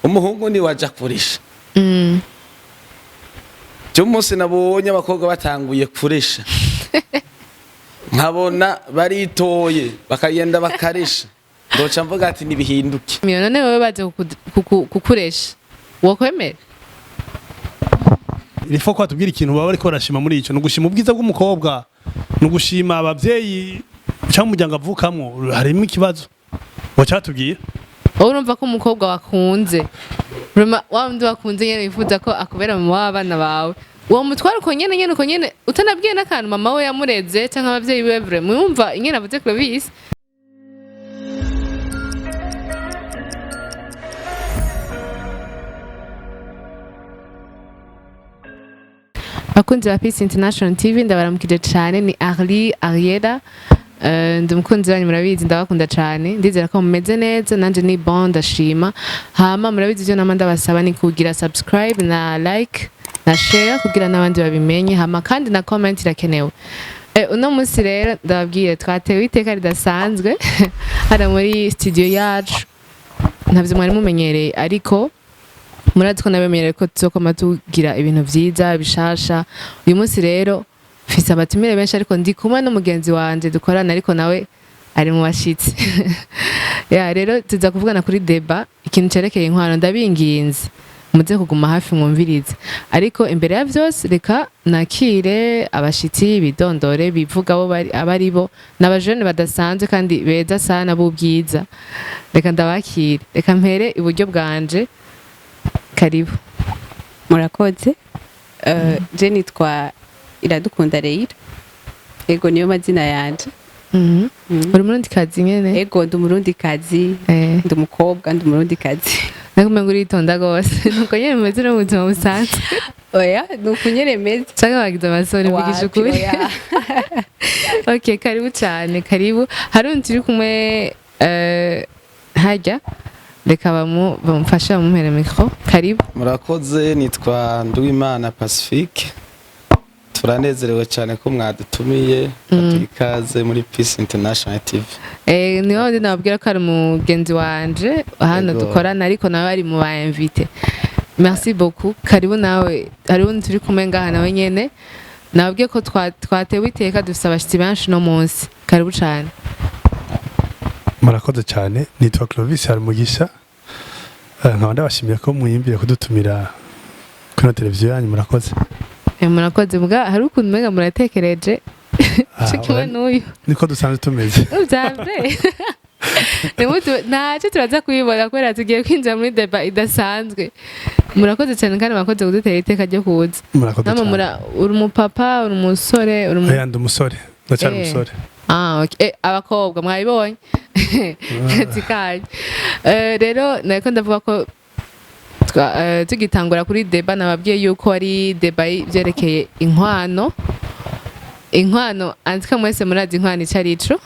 umuhungu ni waja kurisha cyo umunsi nabonye abakobwa batanguye kurisha nkabona baritoye bakagenda bakarisha ndoca mvuga ati nibihinduke none wewe baje kukuresha wokwemera ilifo ko atubwira ikintu baba bariko barashima muri ico nugushima ubwiza bw'umukobwa nugushima abavyeyi cyangwa umuryango avukamwo harimo ikibazo wacatubwiye urumva ko umukobwa wakunze wa wundi wakunze nyene wifuza ko akubera mu w'abana bawe uwo mutwara uko nyene utanabwiye n'akantu mama we yamureze canke abavyeyi biwe vre muyumva ingene avuze Clovis. Bakunzi ba Peace International TV ndabaramukije cyane ni Ariela ndi umukunzi wanyu murabizi ndabakunda cyane ndizera ko mumeze neza nanje ni bon ndashima hama murabizi byo namanda basaba ni kugira subscribe na like na share kugira n'abandi babimenye hama kandi na comment irakenewe. Uno munsi rero ndababwiye twatewe iteka ridasanzwe hano muri studio yacu ntabyo mwari mumenyereye ariko murazi ko nabemerera ko tuzokoma tugira ibintu vyiza bishasha uyu munsi rero mfise abatumire benshi ariko ndi kumwe n'umugenzi wanje dukorana ariko nawe ari mu bashitsi ya rero tuza kuvugana kuri deba ikintu cerekeye inkwano ndabinginze muze kuguma hafi mwumvirize ariko imbere ya vyose reka nakire abashitsi bidondore bivuga abo abari bo n'abajene badasanzwe kandi beza sana b'ubwiza reka ndabakire reka mpere iburyo bwanje karibu murakoze je nitwa Iradukunda Reira ego niyo mazina yanje uri murundi kazi nyene ego ndi umurundi kazi ndi umukobwa ndi umurundi kazi nakumenga uritonda gose nuko nyene meze no buzima busanzwe oya nuko nyene meze cyangwa bagize amasoni mbigisha ukuri okay karibu cyane karibu hari undi turi kumwe hajya reka bamufasha bamuhere mikro karibu murakoze nitwa Nduwimana Pacifique turanezerewe cyane ko mwadutumiye ikaze muri Peace International TV niho ndi nababwira ko ari umugenzi wanje hano dukorana ariko nawe ari mu ba invité merci beaucoup karibu nawe hari undi turi kumwe ngaha nawe nyene nababwiye ko twatewe iteka dufite abashitsi benshi no munsi karibu cyane murakoze cyane nitwa Clovis Harumugisha nkaba ndabashimiye ko muyimbire kudutumira kuri televiziyo yanyu murakoze murakoze mbwa hari ukuntu mega muratekereje cyo n'uyu niko dusanzwe tumeze byavre ntacyo turaza kuyibona kubera tugiye kwinjira muri deba idasanzwe murakoze cyane kandi murakoze kudutera iteka ryo kuza uri umupapa uri umusore ndi umusore ndacyari umusore okay abakobwa mwabibonye zikanye rero nariko ndavuga ko tugitangura kuri deba nababwiye yuko ari deba byerekeye inkwano andika mwese murazi inkwano ico arico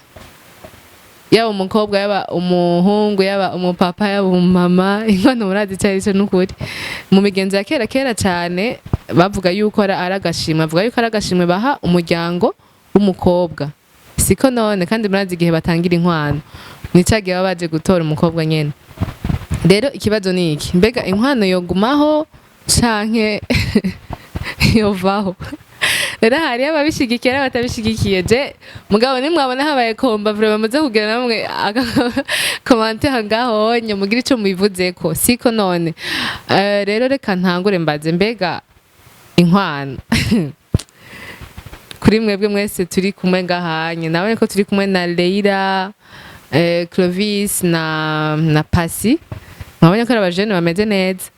yaba umukobwa yaba umuhungu yaba umupapa yaba umumama inkwano murazi ico arico n'ukuri mu migenzo ya kera cyane bavuga yuko ari agashimwe bavuga yuko ari agashimwe baha umuryango w'umukobwa siko none kandi murazi igihe batangira inkwano nicagiye baba baje gutora umukobwa nyene rero ikibazo ni iki mbega inkwano yogumaho canke yovaho rero hari ababishigikiye n'abatabishigikiye je mugabo nimwabona habaye komba vure bamaze kugira namwe komante hangaho nyamugira ico mubivuzeko siko none rero reka ntangure mbaze mbega inkwano kuri mwebwe mwese turi kumwe ngahanye nawe ko turi kumwe na Leira Clovis na Pasi mwabonye ko abajene bameze neza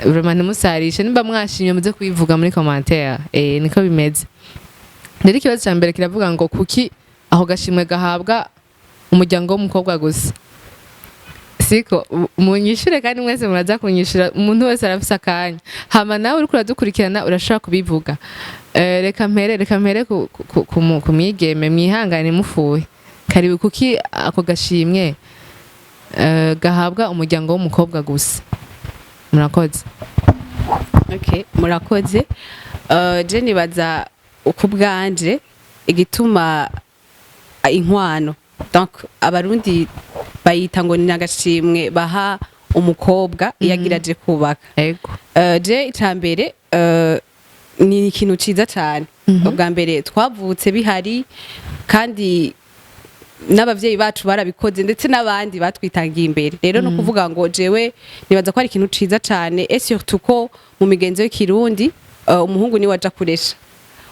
vraiment ntimusarishe nimba mwashimye muze kubivuga muri commentaire niko bimeze rero ikibazo cya mbere kiravuga ngo kuki aho gashimwe gahabwa umuryango w'umukobwa gusa siko munyishure kandi mwese muraza kunyishura umuntu wese arafise akanya hama nawe uriko uradukurikirana urashobora kubivuga reka mpere ku mwigeme mwihangane mufuye karibu kuki ako gashimwe gahabwa umuryango w'umukobwa gusa murakoze okay murakoze je nibaza uko bwanje igituma inkwano donc abarundi bayita ngo ni agashimwe baha umukobwa yagiraje kubaka ego je icambere ni ikintu ciza cyane ubwa mbere twavutse bihari kandi n'abavyeyi bacu barabikoze ndetse n'abandi batwitangiye imbere rero no kuvuga ngo jewe nibaza ko ari ikintu ciza cyane et surtout ko mu migenzo y'ikirundi umuhungu ni waja kuresha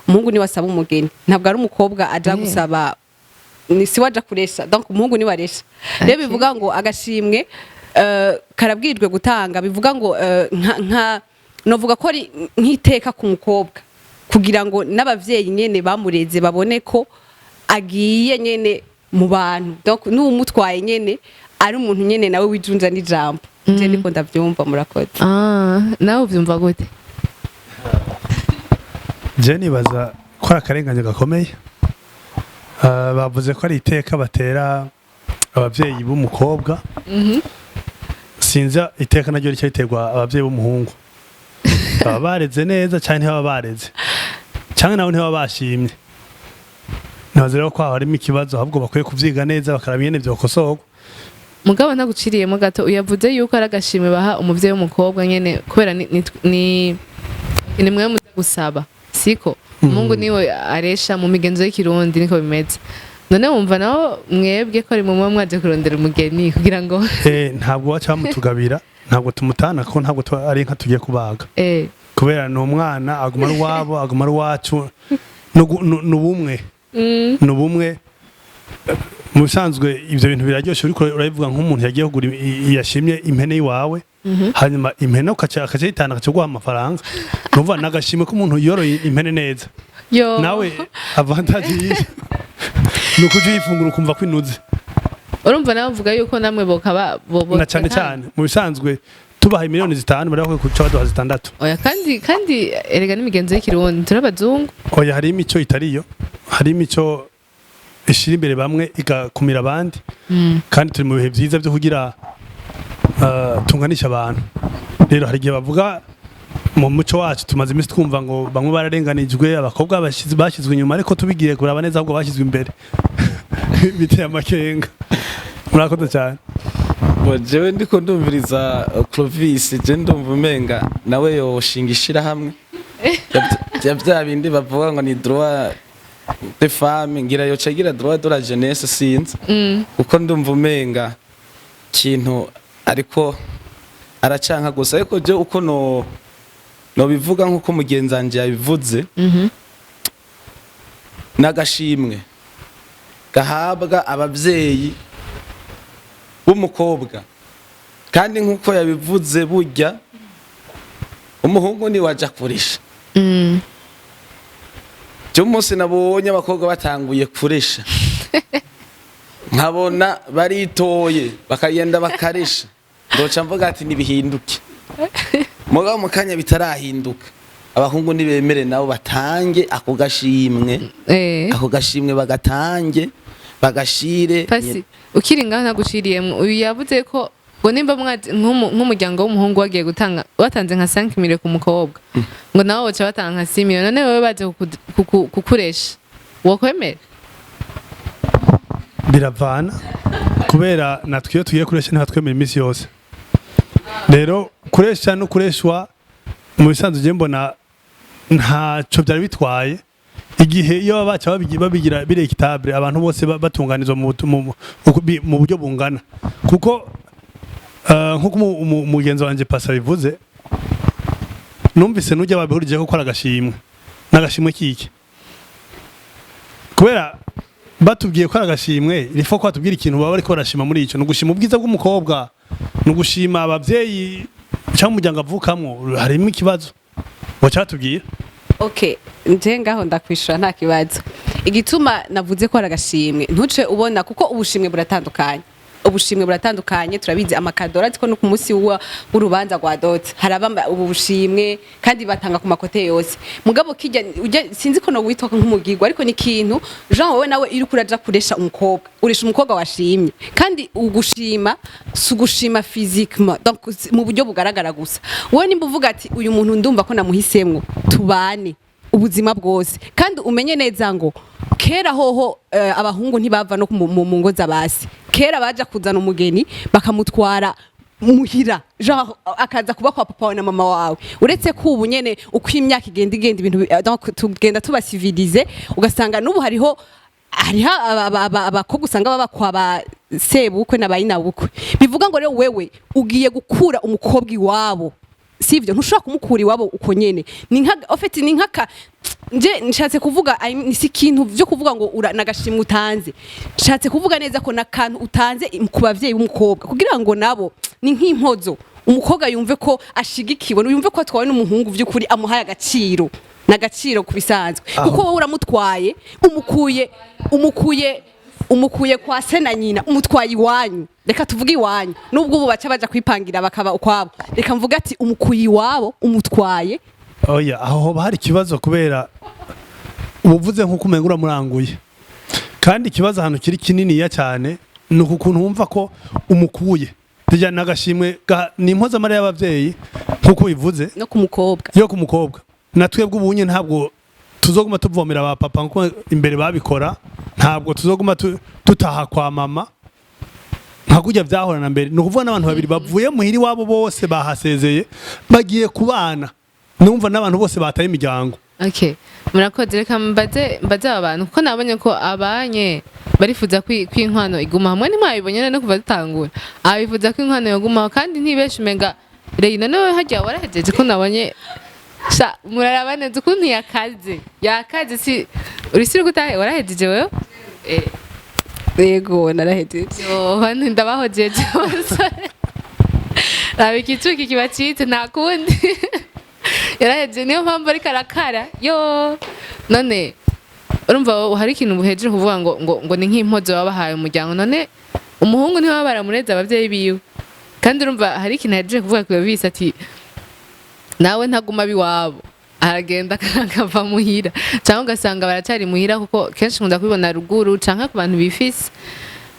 umuhungu ni wasaba umugeni ntabwo ari umukobwa aja gusaba ni si waja kuresha donc umuhungu ni waresha rero bivuga ngo agashimwe karabwirijwe gutanga bivuga ngo nka novuga ko ari nk'iteka ku mukobwa kugira ngo n'abavyeyi nyene bamureze babone ko agiye nyene mu bantu donc n'umutwaye nyene ari umuntu nyene nawe wijunja n'ijambo je niko ndavyumva murakoze nawe uvyumva gute je nibaza ko ari akarengane gakomeye bavuze ko ari iteka batera abavyeyi b'umukobwa sinza iteka naryo ricyo riterwa abavyeyi b'umuhungu baba bareze neza cyane ntibaba bareze cyangwa nabo ntibaba bashimye nibaza rero ko harimo ikibazo ahubwo bakwiye kuvyiga neza bakaraba ingene vyokosorwa mugabo ntaguciriyemo gato uyavuze yuko ari agashimwe baha umuvyeyi w'umukobwa nyene kubera ni mwe muza gusaba siko umungu niwe aresha mu migenzo y'ikirundi niko bimeze none wumva naho mwebwe ko ari mu mwaje kurondera umugeni kugira ngo ntabwo waca mutugabira ntabwo tumutana ko ntabwo ari nka tugiye kubaga kubera ni umwana aguma ari wabo aguma ari wacu n'ubumwe n'ubumwe mu bisanzwe ivyo bintu biraryoshe uriko urabivuga nk'umuntu yagiye kugura yashimye impene yiwawe hanyuma impene akaca yitana akaca guha amafaranga numva nagashimwe ko umuntu yoroye impene neza nawe avantage yiye nuko uje yifungura ukumva ko inuze urumva nawe uvuga yuko namwe bokaba na cyane mu bisanzwe tubaha miliyoni 5 bari bakwiye kuca baduha 6 oya kandi erega n'imigenzo y'ikirundi turabazungu oya hari imico itariyo hari imico ishira imbere bamwe igakumira abandi kandi turi mu bihe byiza byo kugira tunganisha abantu rero hari igihe bavuga mu muco wacu tumaze iminsi twumva ngo bamwe bararenganijwe abakobwa bashyizwe inyuma ariko tubigiye kuraba neza ahubwo bashyizwe imbere biteye amakenga murakoze cyane jewe ndiko ndumviriza Clovis je ndumva umenga nawe yoshinga ishirahamwe bya bindi bavuga ngo ni droit de femme ngira yoca gira droit de la jeunesse sinzi uko ndumva umenga kintu ariko aracanka gusa ariko je uko no bivuga nkuko mugenzanje yabivuze nagashimwe gahabwa abavyeyi b'umukobwa kandi nkuko yabivuze burya umuhungu ni waja kurisha cyo munsi nabonye abakobwa batanguye kurisha nkabona baritoye bakagenda bakarisha ndoca mvuga ati nibihinduke mugabo mukanya bitarahinduka abahungu nibemere nabo batange ako gashimwe bagatange bagashire pasi ukiri ngaho naguciriyemo uyu yavuze ko ngo nimba nk'umuryango w'umuhungu wagiye gutanga watanze nka 5 million ku mukobwa ngo nawe waca batanga nka 6 million none wewe baje kukuresha wokwemera biravana kubera natwe iyo tugiye kuresha ntihatwemera iminsi yose rero kuresha no kureshwa mu bisanzwe je mbona ntaco byari bitwaye igihe iyo babaca babigira birekitable abantu bose batunganizwa mu buryo bungana kuko nkuko umugenzi wanje pasa bivuze numvise nujya babihurije ko ari agashimwe n'agashimwe kiki kubera batubwiye ko ari agashimwe rifo ko batubwira ikintu baba bariko barashima muri ico nugushima ubwiza bw'umukobwa nugushima abavyeyi cyangwa umuryango avukamwo harimo ikibazo wacatubwiye okay nje ngaho ndakwishura nta kibazo igituma navuze ko ari agashimwe ntuce ubona kuko ubushimwe buratandukanye turabizi amakadora ariko no ku munsi w'urubanza rwa dot haraba ubushimwe kandi batanga ku makote yose mugabo kijya sinzi ko no witwa nk'umugirwa ariko ni kintu Jean wowe nawe iri kuraja kuresha umukobwa urisha umukobwa washimye kandi ugushima sugushima physiquement donc mu buryo bugaragara gusa wowe nimba uvuga ati uyu muntu ndumva ko namuhisemwo tubane ubuzima bwose kandi umenye neza ngo kera hoho abahungu ntibava no mu ngo z'abasi kera baja kuzana umugeni bakamutwara muhira genre akaza kuba kwa papa wawe na mama wawe uretse ko ubu nyene uko imyaka igenda ibintu donc tugenda tuba civilize ugasanga n'ubu hariho abakobwa usanga baba kwa ba sebukwe na bayinabukwe bivuga ngo rero wewe ugiye gukura umukobwa iwabo sivyo ntushobora kumukura iwabo uko nyene ni nka ofeti ni nkaka nje nshatse kuvuga si ikintu byo kuvuga ngo nagashimwe utanze nshatse kuvuga neza ko nakantu utanze ku bavyeyi b'umukobwa kugira ngo nabo ni nk'impozo umukobwa yumve ko ashigikiwe yumve ko atwawe n'umuhungu vy'ukuri amuhaye agaciro nagaciro kubisanzwe kuko wowe uramutwaye umukuye kwa se na nyina umutwaye iwanyu reka tuvuge iwanyu nubwo ubu baca baja kwipangira bakaba ukwabo reka mvuga ati umukuye iwabo umutwaye oya aho hoba hari ikibazo kubera ubuvuze nk'uko umenga uramuranguye kandi ikibazo ahantu kiri kininiya cyane ni ukuntu wumva ko umukuye tujya n'agashimwe ni impozamara y'abavyeyi nk'uko bivuze no ku mukobwa yo ku mukobwa natwebwe ubunye ntabwo tuzoguma tuvomera ba papa nkuko imbere babikora ntabwo tuzoguma tutaha kwa mama nka kujya vyahorana mbere ni ukuvuga n'abantu babiri bavuye muhiri wabo bose bahasezeye bagiye kubana numva n'abantu bose bataye imiryango okay murakoze reka mbaze aba bantu kuko nabonye ko abanye barifuza kw'inkwano iguma hamwe ntimwabibonye no kuva dutangura abifuza ko inkwano yogumaho kandi ntibeshe umenga Reina nawe hajya warahejeje ko nabonye muraraba neza ukuntu yakaze si urisiri gutahe warahejeje wewe yego narahejeje hano ndabahojeje raba ikicuki kibacitse nta kundi yarahejeje niyo mpamvu ariko arakara yo none urumva hari ikintu buhejeje kuvuga ngo ni nk'impozo wabahaye umuryango none umuhungu niwe baramureze abavyeyi biwe kandi urumva hari ikintu yaje kuvuga ko bise ati nawe ntaguma biwabo aragenda akava muhira cyangwa ugasanga baracari muhira kuko kenshi nkunda kubibona ruguru canka ku bantu bifise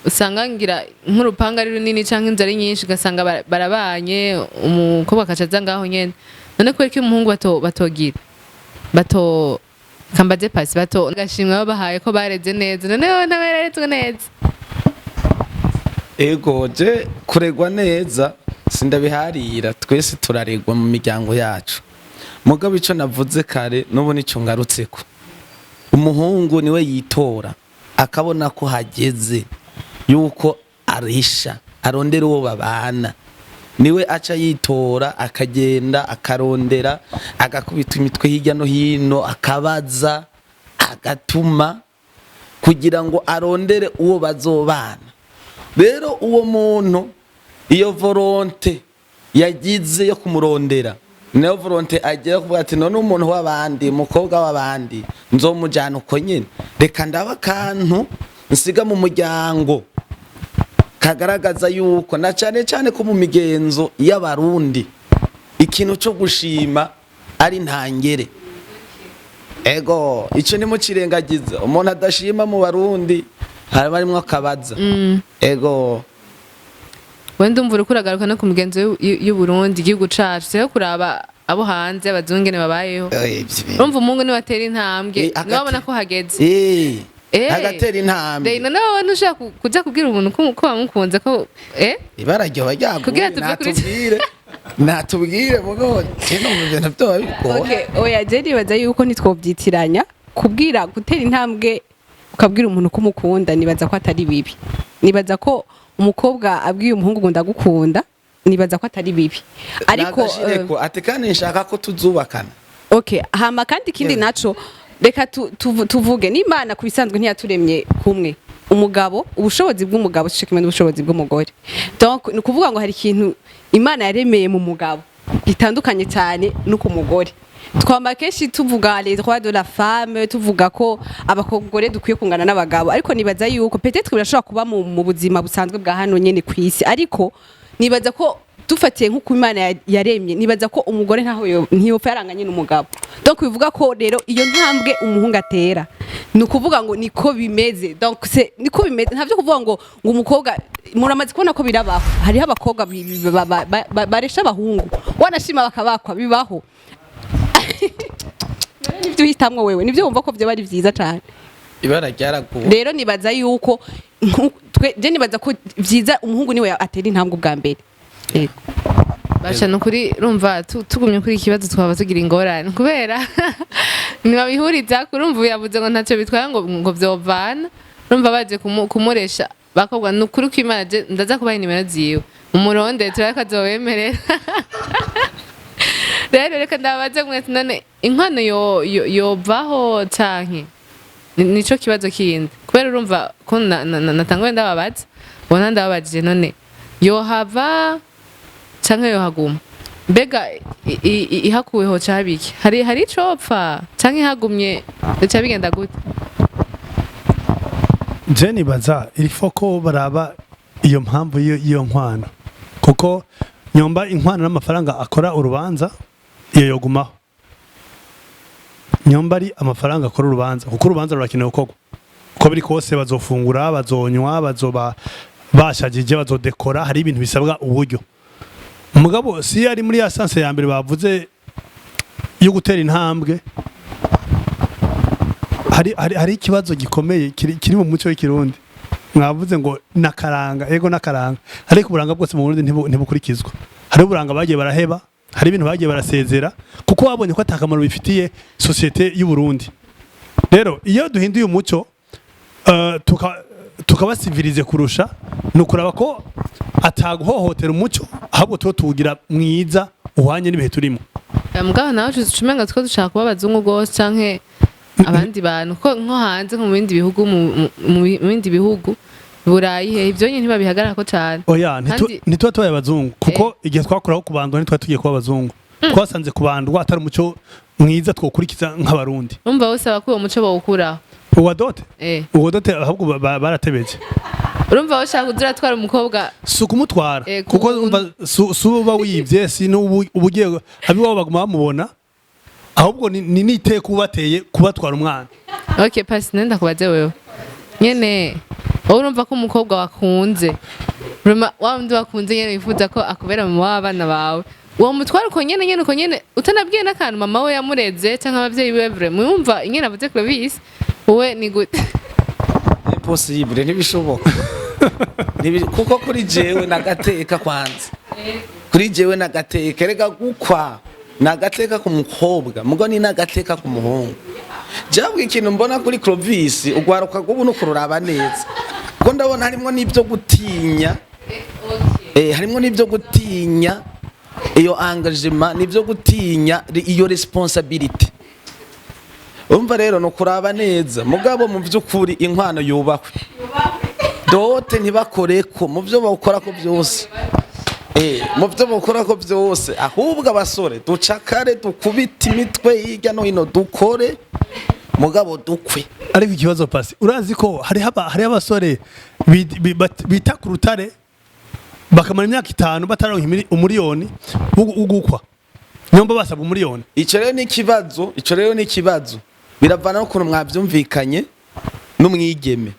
usanga ngira nk'urupanga ari runini canka inzu ari nyinshi ugasanga barabanye umukobwa akacaza ngaho nyene none ko iki umuhungu batogira kambaze pasi gashimwe babahaye ko bareze neza none wowe ntabereretswe neza ego je kuregwa neza sindabiharira twese turaregwa mu miryango yacu mugabo ico navuze kare nubu nico ngarutseko umuhungu niwe yitora akabona ko hageze yuko arisha arondera uwo babana niwe aca yitora akagenda akarondera agakubita imitwe hirya no hino akabaza agatuma kugira ngo arondere uwo bazobana rero uwo muntu iyo volonté yagize yo kumurondera niyo volonté agira kuvuga ati none umuntu w'abandi umukobwa w'abandi nzomujana uko nyene reka ndaba kantu nsiga mu muryango kagaragaza yuko na cyane cyane ko mu migenzo y'abarundi ikintu cyo gushima ari ntangere ego ico ni mu kirengagiza umuntu adashima mu barundi hari barimo akabaza ego wenda umvura kuragaruka no ku migenzo y'u Burundi igihugu cacu cyo kuraba abo hanze abazungene babayeho urumva umungu ni watera intambwe nabona ko hageze agatera intambwe Reina nawe ntushaka kuja kubwira umuntu ko bamukunze ko ibarajyo bajyaguye natubwire mugo kino mu bintu byo babikora okay oya je nibaza yuko nitwobyitiranya kubwira gutera intambwe ukabwira umuntu ko umukunda nibaza ko atari bibi nibaza ko umukobwa abwiye umuhungu ngo ndagukunda nibaza ko atari bibi ariko atekane nshaka ko tuzubakana okay hama kandi kindi naco reka tuvuge n'Imana kubisanzwe ntiyaturemye kumwe umugabo ubushobozi bw'umugabo cishikimwe n'ubushobozi bw'umugore donc ni kuvuga ngo hari ikintu Imana yaremeye mu mugabo gitandukanye cyane no ku mugore twamba kenshi tuvuga les droits de la femme tuvuga ko abakogore dukwiye kungana n'abagabo ariko nibaza yuko peut-être birashobora kuba mu buzima busanzwe bwa hano nyene kwisi ariko nibaza ko dufatiye nk'uko Imana yaremye nibaza ko umugore ntiyopfa yaranganye n'umugabo donc bivuga ko rero iyo ntambwe umuhungu atera ni ukuvuga ngo niko bimeze donc niko bimeze ntavyo kuvuga ngo umukobwa muramaze kubona ko birabaho hariho abakobwa baresha abahungu wanashima bakabakwa bibaho nivyo uhitamwo wewe nivyo wumva ko byo bari vyiza cyane ibara ryaraguwe rero nibaza yuko je nibaza ko vyiza umuhungu niwe atera intambwe bwa mbere basha nukuri rumva tugumye kuri ikibazo twaba tugira ingorane kubera ntibabihurizako urumva yavuze ngo ntacyo bitwaye ngo vyovana urumva baje kumuresha bakobwa nukuri ko Imana ndaza kubaha inimero ziwe umuronde turako azobemerera rero reka ndabaze mwese none inkwano yovaho canke nico kibazo kindi kubera urumva ko natanguye ndababaza ubona ndababajije none yohava canke yohaguma mbega ihakuweho cabiki hari icopfa canke ihagumye bica bigenda gute Jenny baza ilifo ko baraba iyo mpamvu iyo nkwano kuko nyomba inkwano n'amafaranga akora urubanza iyo yogumaho nyomba ari amafaranga akora urubanza kuko urubanza rurakenewe koko uko biri kose bazofungura bazonywa bazoba bashagije bazodekora hari ibintu bisabwa uburyo umugabo si ari muri ya sanse ya mbere bavuze yo gutera intambwe hari ikibazo gikomeye kiri mu muco w'ikirundi mwavuze ngo nakaranga yego nakaranga ariko uburanga bwose mu Burundi ntibukurikizwa hari uburanga bagiye baraheba hari ibintu bagiye barasezera kuko babonye ko atakamaro bifitiye societe y'u Burundi rero iyo duhinduye umuco tukabasivirize kurusha nukuraba ko ataguhohotera umuco ahubwo tuwugira mwiza uhanye n'ibihe turimo mugabo nawe tumenga two dushaka kuba abazungu gose canke abandi bantu ko nko hanze nko mu bindi bihugu mu bindi bihugu Burayi he ibyo nyine ntibabihagarara ko cyane oya ntituba tubaye abazungu kuko igihe twakuraho kubandwa ntitwa tugiye kuba abazungu twasanze kubandwa atari umuco mwiza twokurikiza nk'abarundi umva bose abakuye umuco bawukuraho uwadote ahubwo baratebeje urumva bashaka kuduratwara umukobwa si ukumutwara kuko suba wibye si n'ubugiye abiwabo baguma bamubona ahubwo ni niteye kubateye kubatwara umwana okay pasi nenda kubaze wewe nyene urumva ko umukobwa wakunze wa wundi wakunze nyene wifuza ko akubera mu w'abana bawe uwo mutwara uko nyene utanabwiye n'akantu mama we yamureze cyangwa abavyeyi biwe vre mwumva ingene avuze Clovis wowe ni gute impossible ntibishoboka kuko kuri jewe nagateka kwanza kuri jewe nagateka rega gukwa nagateka ku mukobwa mugo ni nagateka ku muhungu jabwe ikintu mbona kuri Clovis ugwaruka gubu no kururaba neza ko ndabona harimo n'ibyo gutinya harimo n'ibyo gutinya iyo engagement n'ibyo gutinya iyo responsibility umva rero no kuraba neza mugabo mu by'ukuri inkwano yubakwe dote ntibakoreko mu byo bakora ko byose mu byo bakora ko byose ahubwo abasore ducakare dukubita imitwe hirya no hino dukore mugabo dukwe ariko ikibazo pasi urazi ko hari abasore bita ku rutare bakamara imyaka 5 bataronka umuriyoni ugukwa nyomba basaba umuriyoni ico rero ni ikibazo biravana n'ukuntu mwavyumvikanye n'umwigeme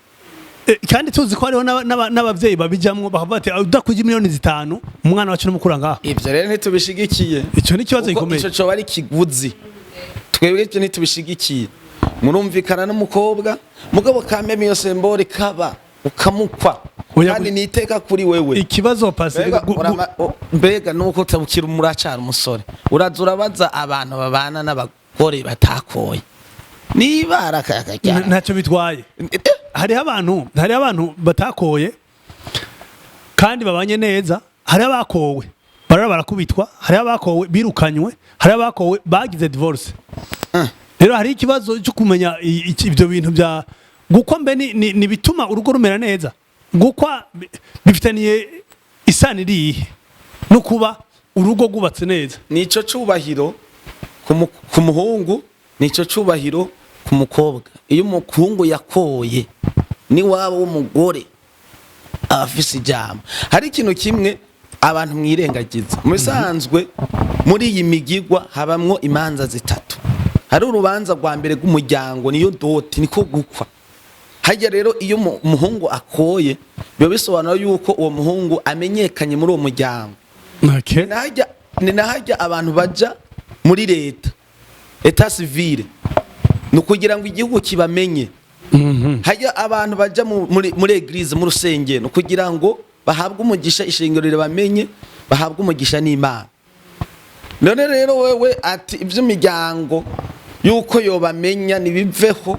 kandi tuzi ko hariho n'abavyeyi babijamwo bakavuga ati udakwije miliyoni 5 umwana wacu n'umukura ngaha ivyo rero ntitubishigikiye ico ni ikibazo gikomeye ico coba ari kiguzi twebwe ivyo ntitubishigikiye murumvikana n'umukobwa mugabo kameme iyo sembore kaba ukamukwa kandi niteka kuri wewe ikibazo pasi mbega nuko tabukira umuracara umusore urabaza abantu babana n'abagore batakoye niba rakakajya ntacyo bitwaye hari abantu batakoye kandi babanye neza hari abakowe barakubitwa hari abakowe birukanywe hari abakowe bagize divorce rero hari ikibazo cyo kumenya ibyo bintu bya gukwa mbe ni bituma urugo rumera neza gukwa bifitaniye isano irihe no kuba urugo gubatse neza nico cubahiro ku muhungu nico cubahiro ku mukobwa iyo umuhungu yakoye ni wabo w'umugore afise ijambo hari ikintu kimwe abantu mwirengagiza musanzwe muri iyi migigwa habamwo imanza zitatu hari urubanza rwa mbere rw'umuryango niyo doti niko gukwa hajya rero iyo umuhungu akoye biba bisobanura yuko uwo muhungu amenyekanye muri uwo muryango ni nahajya abantu baja muri leta civile no kugira ngo igihugu kibamenye hajya abantu baja muri eglise mu rusengero kugira ngo bahabwe umugisha ishingiro bamenye bahabwa umugisha n'Imana. None rero wewe ati ivy'imiryango yuko yobamenya nibiveho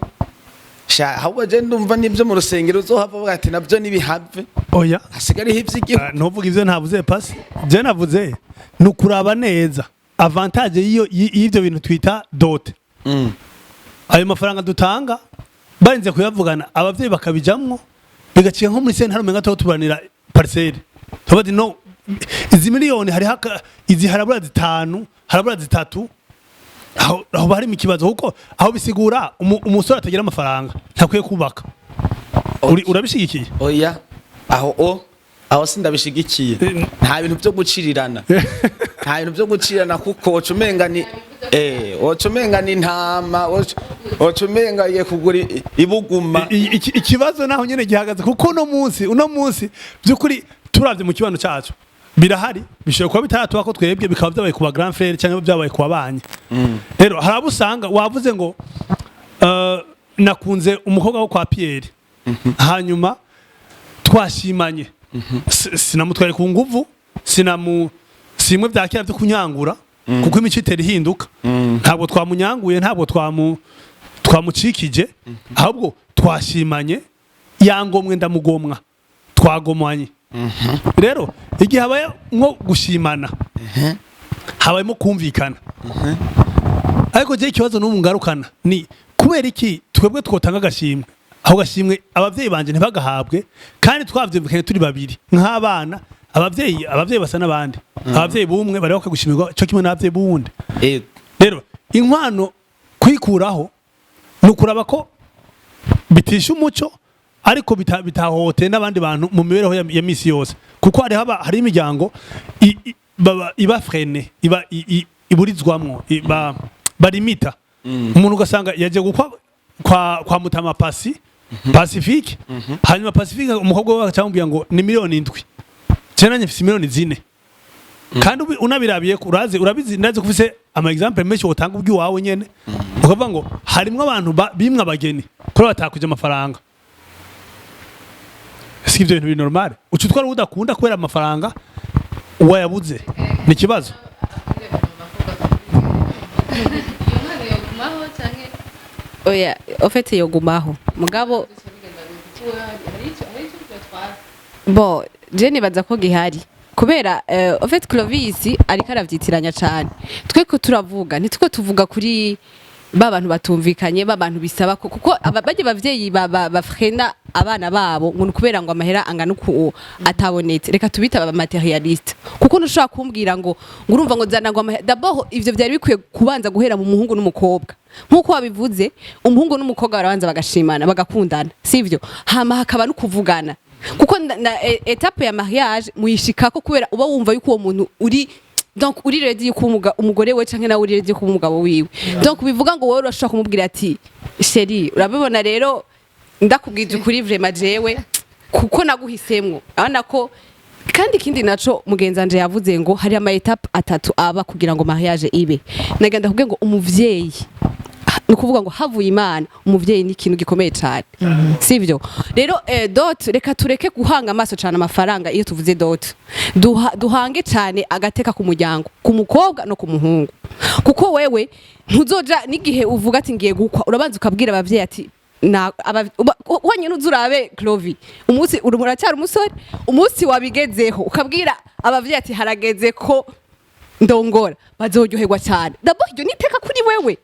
ahubwo je ndumva nivyo mu rusengero uzohava uvuga ati navyo nibihave oya hasigariho ivy'igihugu. Ntuvuga ivyo ntavuze pasi je navuze nukuraba neza avantage y'ivyo bintu twita dote. Ayo mafaranga dutanga barinze kuyavugana abavyeyi bakabijamwo bigaciye nko muri sentare umenga tubanira parcelle tubati no izi miliyoni hari haka izi harabura 5 harabura 3 aho bari mu kibazo kuko aho bisigura umusore atagira amafaranga ntakwiye kubaka. Urabishigikiye? Oya aho sindabishigikiye. Nta bintu byo gucirirana nta bintu byo gucirirana kuko ocumenga ni ocumenga ni ntama ocumenga ye kugura ibuguma. Ikibazo naho nyene gihagaze kuko uno munsi byukuri turavye mu kibano cyacu birahari bishoboye kuba bitatu ko twebwe bikaba byabaye kuba grand frère cyangwa byabaye kuba banye. Rero harabusanga wavuze ngo nakunze umukobwa wo kwa Pierre hanyuma twashimanye sinamutware ku nguvu simwe byakira byo kunyangura kuko imico itera ihinduka ntabwo twamunyanguye ntabwo twamucikije ahubwo twashimanye yangomwe ndamugomwa twagomanye. Rero igihe habaye nko gushimana habayemo kumvikana ariko je ikibazo n'umungarukana ni kubera iki twebwe twotanga agashimwe aho gashimwe abavyeyi banje ntibagahabwe kandi twavyumvikanye turi babiri nk'abana abavyeyi basa n'abandi abavyeyi bumwe bari bakagushimirwa cyo kimwe n'abavyeyi buwundi. Rero inkwano kwikuraho nukuraba ko bitisha umuco ariko bitahote n'abandi bantu mu mibereho ya misi yose kuko hari imiryango iba frene iburizwamwo barimita umuntu ugasanga yaje gukwa kwa mutama Pacifique hanyuma Pacifique umukobwa we acamubwira ngo ni miliyoni 7 cyane nyifise miliyoni 4 kandi unabirabiye urabizi ndaze kufise ama example menshi wotanga ubwi wawe nyene ukavuga ngo harimwe abantu bimwe abageni ko batakuje amafaranga. Si ibyo bintu biri normal ucutwara udakunda kubera amafaranga wayabuze ni kibazo. Oya ofete yogumaho mugabo bo je nibaza ko gihari kubera ofete Clovis ariko aravyitiranya cyane tweko turavuga ntitwe tuvuga kuri babantu batumvikanye babantu bisaba kuko baje bavyeyi bafrena abana babo ngo kubera ngo amahera angana uko atabonetse reka tubita aba materialiste kuko nushaka kumbwira ngo urumva ngo zana ngo amahera d'abord ivyo byari bikwiye kubanza guhera mu muhungu n'umukobwa nkuko wabivuze umuhungu n'umukobwa barabanza bagashimana bagakundana sivyo hama hakaba no kuvugana kuko na etape ya mariage muyishikako kubera uba wumva yuko uwo muntu donc uri ready yuko umugore we canke nawe uri ready yuko umugabo wiwe donc bivuga ngo wowe urashaka kumubwira ati chérie urabibona rero ndakubwije kuri vraiment jewe kuko naguhisemwo abana ko kandi ikindi naco mugenzanje yavuze ngo hari ama etape 3 aba kugira ngo mariage ibe nagenda kuvuga ngo umuvyeyi nukuvuga ngo havuye Imana umuvyeyi ni ikintu gikomeye cyane sivyo rero dot reka tureke guhanga amaso cyane amafaranga iyo tuvuze dot duhange cyane agateka ku muryango ku mukobwa no ku muhungu kuko wewe ntuzoja nigihe uvuga ati ngiye gukwa urabanza ukabwira abavyeyi ati wanye nuzurabe Clovis umunsi urumuracyari umusore umunsi wabigezeho ukabwira abavyeyi ati harageze ko ndongora bazoryoherwa cyane d'abord iryo niteka kuri wewe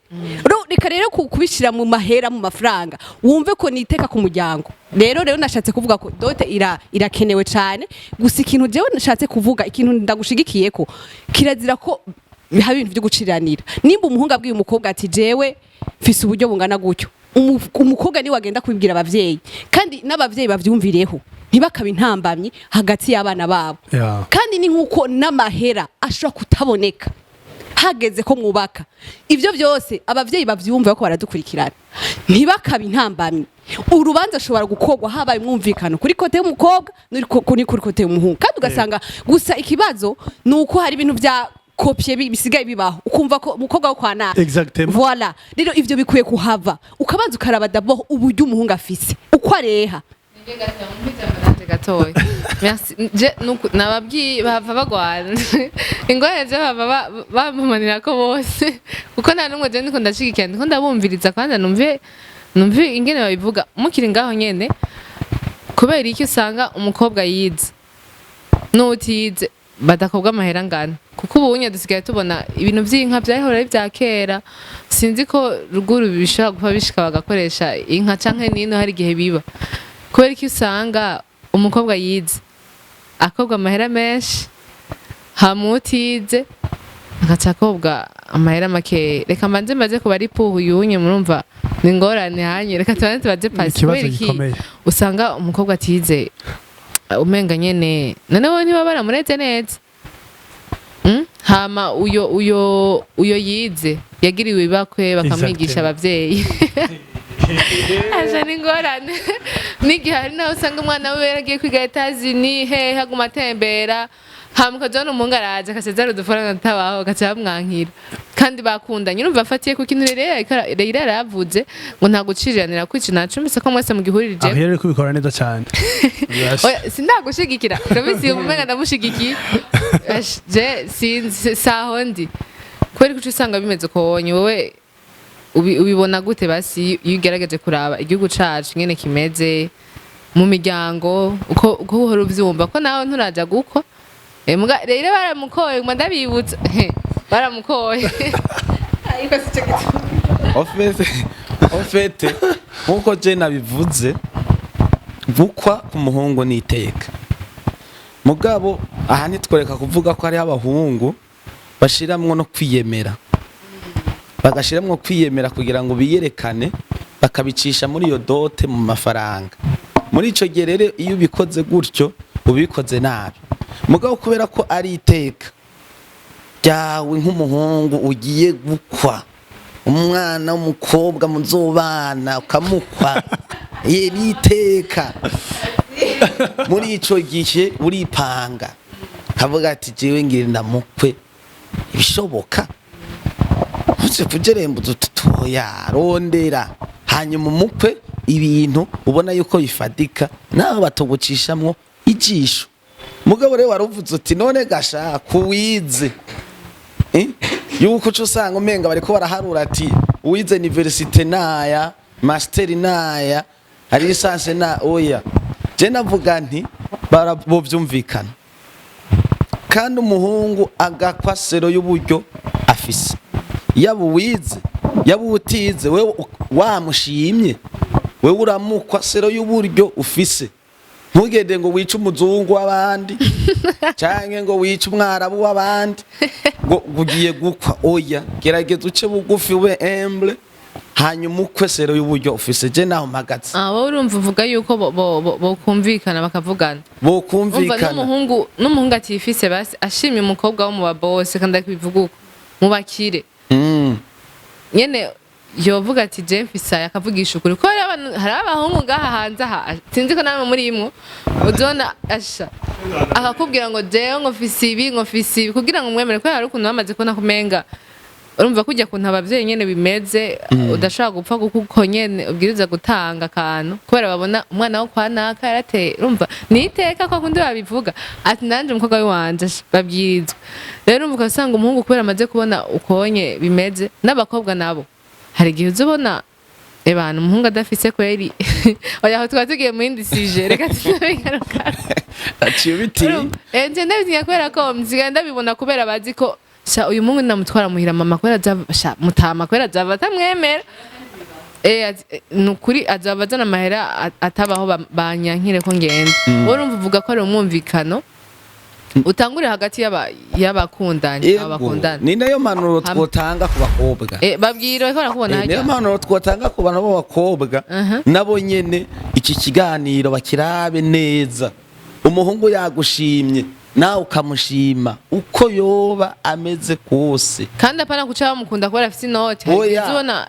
reka rero kubishira mu mahera mu mafaranga wumve ko niteka ku muryango rero nashatse kuvuga ko dote irakenewe cyane gusa ikintu jewe nashatse kuvuga ikintu ndagushigikiye ko kirazira ko biha ibintu byo guciranira nimba umuhungu abwiye umukobwa ati jewe mfise uburyo bungana gutyo umukobwa ni wagenda kubibwira abavyeyi kandi n'abavyeyi bavyumvireho ntibakabe intambamyi hagati y'abana babo kandi ni nkuko n'amahera ashobora kutaboneka hageze ko mwubaka ivyo byose abavyeyi bavyumva ko baradukurikirana ntibakabe intambamyi urubanza ashobora gukogwa habaye mwumvikano kuri kote y'umukobwa kuri kote y'umuhungu kandi ugasanga gusa ikibazo nuko hari ibintu bya kopie bisigaye bibaho ukumva ko umukobwa wo kwa na voilà rero ivyo bikwiye kuhava ukabanza ukaraba d'abord uburyo umuhungu afise uko areha gatoya merci je nababwiye bava bagwana ingorane je bava bamumanira ko bose kuko nta numwe je ndiko ndashigikira ndiko ndabumviriza kandi numve ingene babivuga mukiri ngaho nyene kubera iki usanga umukobwa yize n'utize badakobwa amahera ngana kuko ubunye dusigaye tubona ibintu by'inka byahora bya kera sinzi ko ruguru bishobora kuba bishika bagakoresha inka canke nino hari igihe biba kubera iki usanga umukobwa yize akobwa amahera menshi hamutize agaca akobwa amahera make reka mbanze maze kuba ari puhu yunye murumva ni ngorane hanye reka tubane tubaze pasi kubera iki usanga umukobwa atize umenga nyene noneho niba baramureze neza hama uyo yize yagiriwe ibakwe bakamwigisha abavyeyi aje n'ingorane n'igihe hari nawe usanga umwana we yaragiye kwiga etazini hehe haguma atembera hama ukazabona umuhungu araje akasezera udufaranga tutabaho agaca bamwankira kandi bakundanye urumva afatiye ku kintu rero yaravuze ngo nta guciriranira kwica nacumbise ko mwese mugihuririje aho rero kubikora neza cyane sindagushigikira urabisi umenga ndamushigikiye je saho ndi kubera ko usanga bimeze ko wonye wowe ubibona gute basi iyo ugerageje kuraba igihugu cacu nyene kimeze mu miryango uko uhora uvyumva ko nawe nturaja guko rero baramukoye ngo ndabibutsa baramukoye ariko sico ofete nkuko je nabivuze gukwa ku muhungu n'iteka mugabo aha ntitwereka kuvuga ko ari abahungu bashiramwo no kwiyemera bagashiramwo kwiyemera kugira ngo biyerekane bakabicisha muri iyo dote mu mafaranga muri ico gihe rero iyo ubikoze gutyo ubikoze nabi mugabo kubera ko ari iteka ryawe nk'umuhungu ugiye gukwa umwana w'umukobwa muzobana ukamukwa ye niteka muri ico gihe uripanga kavuga ati jewe ngire ndamukwe ibishoboka uze kujeremba ututoya rondera hanyuma umukwe ibintu ubona yuko bifadika nawe batogucishamwo ijisho mugabo rero waruvuze uti none gasha kuwize yuko cyo usanga umenga bariko baraharura ati uwize university naya master naya ari lisanse na oya je navuga nti barabovyumvikana kandi umuhungu agakwa sero y'uburyo afise yaba uwize yaba utize wewe wamushimye wewe uramukwa sero y'uburyo ufise ntugende ngo wice umuzungu w'abandi canke ngo wice umwarabu w'abandi ngo ugiye gukwa oya gerageza uce bugufi ube humble hanyuma ukwesero y'uburyo ufise je naho mpagaze wowe urumva uvuga yuko bokumvikana bakavugana bokumvikana n'umuhungu atifise basi ashimye umukobwa wo mu babose kandi akibivuga uko mu bakire nyene yovuga ati je mfise akavugisha ukuri ko hari abahungu ngaha hanze aha sinzi ko namwe muri imwe uzona asha akakubwira ngo jewe ngo mfise ibi kugira ngo mwemere ko hari ukuntu bamaze kubona kumenga urumva kujya kuntu abavyeyi nyene bimeze udashaka gupfa kuko nyene ubwiriza gutanga akantu kubera babona umwana wo kwa naka yarateye urumva niteka ko kundi babivuga ati nanje umukobwa wanje babwirizwa rero urumva usanga umuhungu kubera amaze kubona ukonye bimeze n'abakobwa nabo hari igihe uzubona ebana umuhungu adafise kweri oya aho twatugiye mu yindi sije reka tunabigaruka aciye biti nje ndabitinya kubera ko mziga ndabibona kubera bazi ko sha uyu mungu namutwara muhira mama kwera sha mutama kwera zava atamwemera nukuri azava azana amahera atabaho banyankire ko ngenda urumva uvuga ko ari umwumvikano utangure hagati y'abakundanye abakundana ni nayo manuro twotanga ku bakobwa babwira ko nakubona niyo manuro twotanga ku bana b'abakobwa nabo nyene iki kiganiro bakirabe neza umuhungu yagushimye nawe ukamushima uko yoba ameze kose kandi apana kuca bamukunda kubera afite inoti uzibona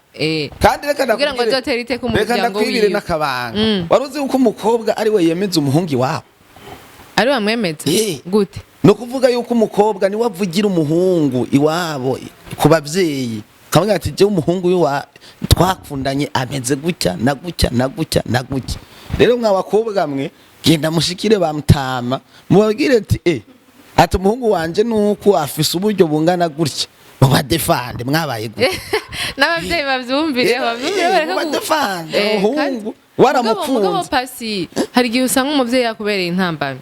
kandi reka kugira ngo azotere iteka umuryango wiwe n'akabanga waruzi uko umukobwa ari we yemeza umuhungu iwabo ari wamwemeza gute no kuvuga yuko umukobwa ni wavugira umuhungu iwabo ku bavyeyi kamwe ati je umuhungu yo twakundanye ameze gutya na gutya na gutya na gutya rero mw'abakobwa mwe genda mushikire bamutama mubabwire ati ati umuhungu wanje nuko afise uburyo bungana gutya mubadefande mwabaye gutya n'abavyeyi bavyumvire bareka mubadefande umuhungu waramukunze pasi hari igihe usanga umuvyeyi yakubereye intambamyi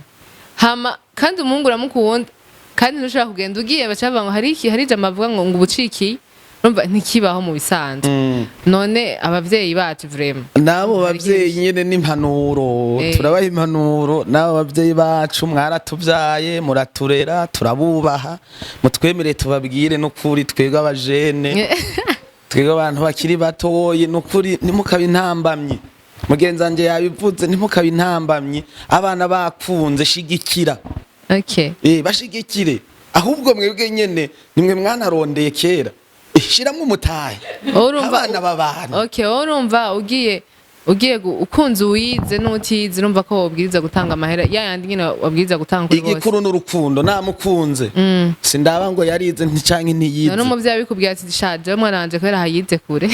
hama kandi umuhungu uramukunda kandi ntushobora kugenda ugiye bacavuga ngo hari ijambo bavuga ngo ubucikiye urumva ntikibaho mu bisanzwe none abavyeyi bacu vraiment nabo bavyeyi nyene n'impanuro turabaha impanuro nabo bavyeyi bacu mwaratuvyaye muraturera turabubaha mutwemereye tubabwire n'ukuri twebwe abajene twebwe abantu bakiri batoyi n'ukuri ntimukabe intambamyi mugenzi wanje yabivuze ntimukabe intambamyi abana bakunze shigikira bashigikire ahubwo mwebwe nyene nimwe mwanarondeye kera shiramwe umutahe abana babana urumva ugiye ukunze uwize n'utize urumva ko wabwiriza gutanga amahera yayandi nyine wabwiriza gutanga kuri bose igikuru n'urukundo namukunze sindaba ngo yarize nticanke ntiyize n'umuvyeyi bikubwira ati shaje umwana wanje kubera hayize kure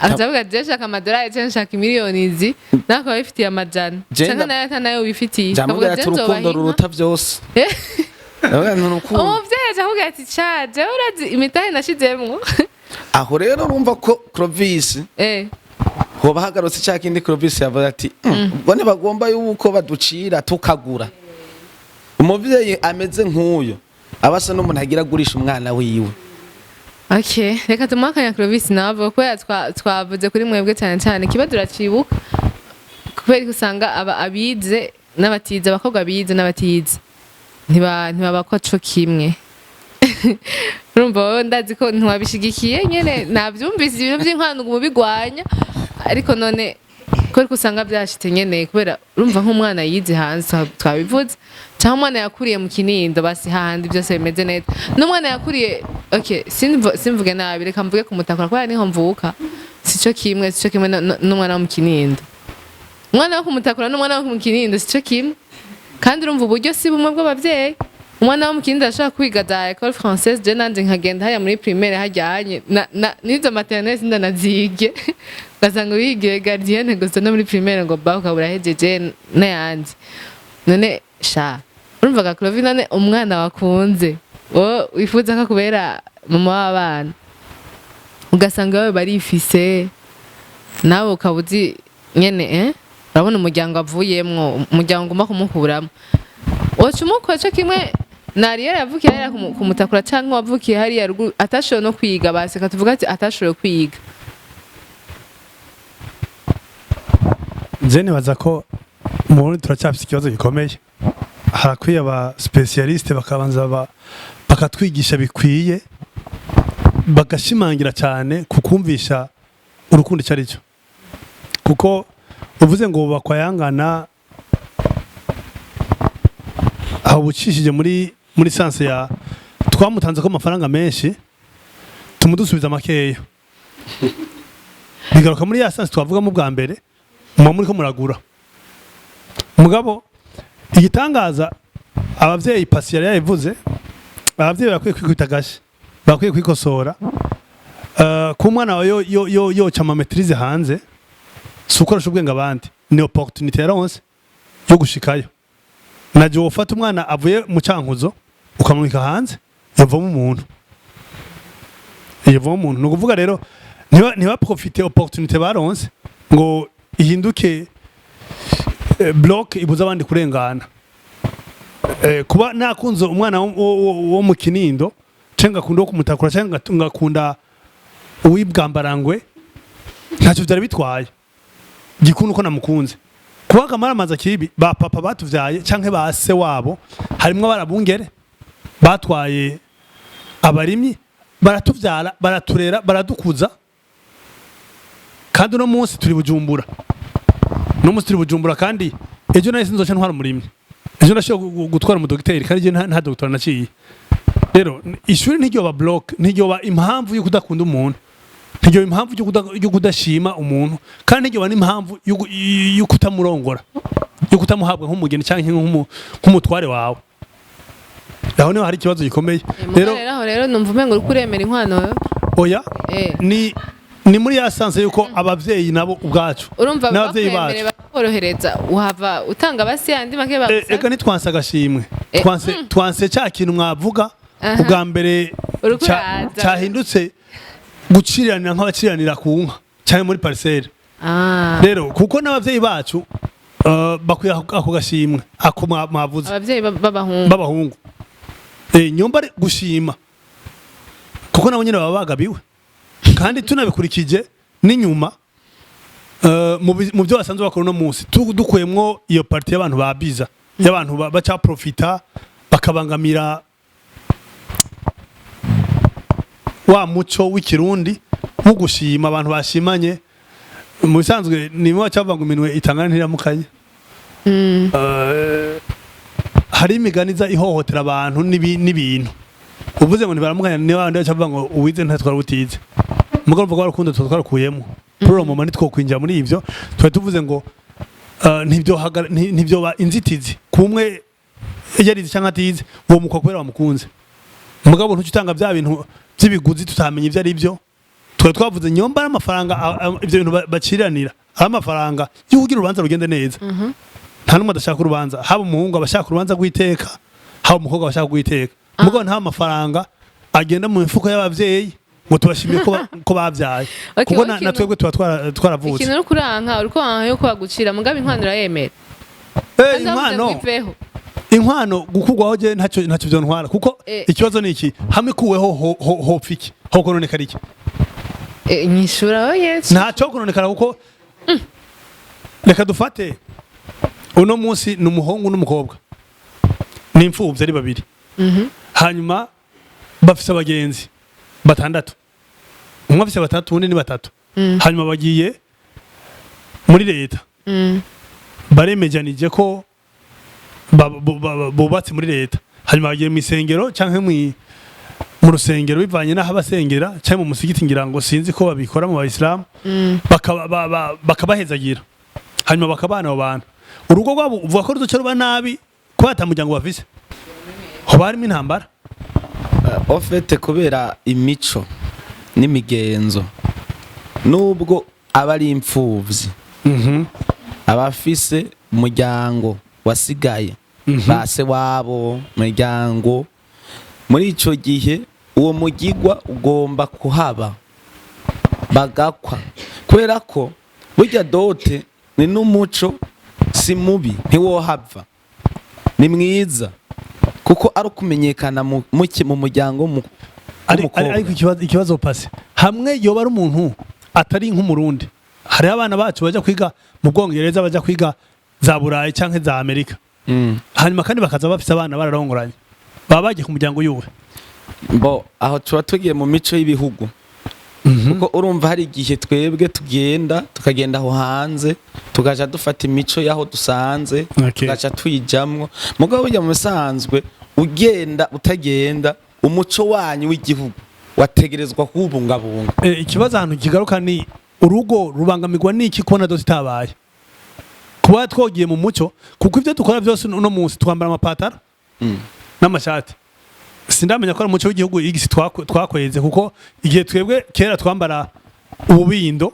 azavuga ati shaka amadolari cyangwa shaka miliyoni izi nako bifitiye amajana cyangwa nayo bifitiye kavuga ati urukundo ruruta byose umuvyeyi avuga ati shaje urazi imitahe nashizemwo aho rero urumva ko Clovis hoba hagarutse cya kindi Clovis yavuze ati ubwo ntibagomba yuko baducira tukagura umuvyeyi ameze nk'uyo abasa n'umuntu agira agurisha umwana wiwe reka tumuhakanya Clovis nawe kubera twavuze kuri mwebwe cyane cyane kiba turacibuka kubera usanga abize n'abatize abakobwa bize n'abatize ntibabakwa co kimwe urumva wowe ndazi ko ntiwabishigikiye nyene navyumvise ibintu vy'inkwano mubigwanya ariko none kubera usanga byashitse nyene kubera urumva nk'umwana yize hanze twabivuze cyangwa umwana yakuriye mu kinindo basi hahandi byose bimeze neza n'umwana yakuriye simvuge nabi reka mvuge kumutakura kubera niho mvuka sico kimwe n'umwana wo mu kinindo umwana wo kumutakura n'umwana wo mu kinindo sico kimwe kandi urumva uburyo si bumwe bw'abavyeyi umwana wo mu kinindo ashaka kwiga za école française je nanje nkagenda haya muri primaire hajyanye nizo maternelle sindanazige ugasanga wigiye gardienne gusa no muri primaire ngo ba ukabura hejeje n'ayandi none sha urumva ga Clovis none umwana wakunze wifuza ko kubera mama w'abana ugasanga bawe barifise nawe ukabuzi nyene urabona umuryango avuyemwo umuryango ugomba kumukuramo wacumuka cyo kimwe nari yaravukiye hariya kumutakura cyangwa wavukiye hariya ruguru atashoboye no kwiga baseka tuvuga ati atashoboye kwiga je nibaza ko mu Burundi turacyafise ikibazo gikomeye harakwiye aba specialiste bakabanza bakatwigisha bikwiye bagashimangira cyane kukumvisha urukundo icyo ari cyo kuko uvuze ngo bakwayangana aho bucishije muri sanse ya twamutanze ko amafaranga menshi tumudusubiza makeya bigaruka muri ya sanse twavugamo bwa mbere muri ko muragura mugabo igitangaza abavyeyi pasi yari yavuze abavyeyi bakwiye kwikubita gashi bakwiye kwikosora ku mwana yoca amametrize hanze sukoresha ubwenge abandi ni opportunité yaronse yo gushikayo naje wofata umwana avuye mu cankuzo ukamwika hanze yavamo umuntu ni ukuvuga rero ntiba profite opportunité baronse ngo ihinduke block ibuza abandi kurengana kuba nakunze umwana wo mu kinindo cenga akunda wo kumutakura cenga ngakunda uwibwambarangwe ntacyo byari bitwaye gikunda uko namukunze kuba kamaramaza kibi ba papa batuvyaye canke ba se wabo harimwo barabungere batwaye abarimyi baratuvyara baraturera baradukuza kandi no munsi turi bujumbura kandi ejo nahise nzoca ntwara umurimyi ejo nashoboye gutwara umudogiteri kandi nta dogiteri naciye rero ishuri ntiryoba block ntiryoba impamvu yo kudakunda umuntu ntiryoba impamvu yo kudashima umuntu kandi ntiryoba n'impamvu yo kutamurongora yo kutamuhabwa nk'umugeni cyangwa nk'umutware wawe aho niho hari ikibazo gikomeye rero numva umengo uri kuremera inkwano oya ni muri ya sanse yuko abavyeyi nabo ubwacu urumva n'abavyeyi bacu korohereza uhava utanga basi yandi make bagusaba ega nitwanse agashimwe twanse cya kintu mwavuga ubwa mbere cyahindutse guciranira nk'abaciranira ku nka cyane muri parcelle rero kuko n'abavyeyi bacu bakwiye ako gashimwe ako mwavuze abavyeyi b'abahungu nyomba gushima kuko nabo nyine baba bagabiwe kandi tunabikurikije n'inyuma mu byo basanzwe bakora no munsi dukuyemwo iyo parti y'abantu babiza y'abantu baca profita bakabangamira wa muco w'ikirundi nko gushima abantu bashimanye mu bisanzwe nimwe bacavanga iminwe itangana ntiramukanye hari imiganiza ihohotera abantu n'ibintu uvuze ngo ntibaramukanya niba abandi bacavanga ngo uwize ntatwara utize mugabo mvuga urukundo twarakuyemo pro moment twokwinjira muri ivyo twa tuvuze ngo ntibyo ba inzitizi kumwe yarize cyangwa atize uwo mukwa kubera bamukunze mugabo ntucitanga bya bintu by'ibiguzi tutamenye ivyo ari byo twavuze nyomba n'amafaranga ivyo bintu baciranira amafaranga y'ugira urubanza rugende neza nta numwe adashaka urubanza haba umuhungu abashaka urubanza rw'iteka haba umukobwa abashaka rw'iteka mugabo nta mafaranga agenda mu mifuko y'abavyeyi ngo tubashimire ko bavyaye kuko natwebwe tuba twaravutse ikintu kuranka uriko yo kwagucira mugabe inkwano urayemera inkwano gukugwaho je ntacyo byo ntwara kuko ikibazo ni iki hamwe kuweho hopfiki ho kononekara iki nyishura Yesu ntacyo kononekara kuko reka dufate uno munsi n'umuhungu n'umukobwa n'imfuvyi ari babiri hanyuma bafise abagenzi batandatu umwe afise batatu undi ni batatu hanyuma bagiye muri leta baremejanije ko bubatse muri leta hanyuma bagiye mu isengero canke mu rusengero bivanye n'aho abasengera canke mu musigiti ngira ngo sinzi ko babikora mu bayisilamu bakabahezagira hanyuma bakabana abo bantu urugo rwabo uvuga ko ruzoca ruba nabi ko atamuryango bafise hoba harimo intambara ofete kubera imico n'imigenzo nubwo aba ari imfuvyi abafise umuryango wasigaye base wabo muryango muri ico gihe uwo mugigwa ugomba kuhaba bagakwa kubera ko burya dote ni n'umuco si mubi ntiwohava ni mwiza kuko ari kumenyekana mu muryango ariko ikibazo pase hamwe yoba ari umuntu atari nk'umurundi hari abana bacu baja kwiga mu Bwongereza baja kwiga za Burayi canke za Amerika hanyuma kandi bakaza bafise abana bararongoranye baba bagiye ku muryango yuwe bo aho tuba tugiye mu mico y'ibihugu kuko urumva hari igihe twebwe tukagenda aho hanze tugaja dufata imico yaho dusanze tugaca tuyijamwo mugabo burya mu bisanzwe ugenda utagenda umuco wanyu w'igihugu wategerezwa kubungabunga ikibazo ahantu kigaruka ni urugo rubangamirwa n'iki kubona dose itabaye kuba twogiye mu muco kuko ivyo dukora byose uno munsi twambara amapatara n'amashati sindamenya ko ari umuco w'igihugu igisi twakweze kuko igihe twebwe kera twambara ububindo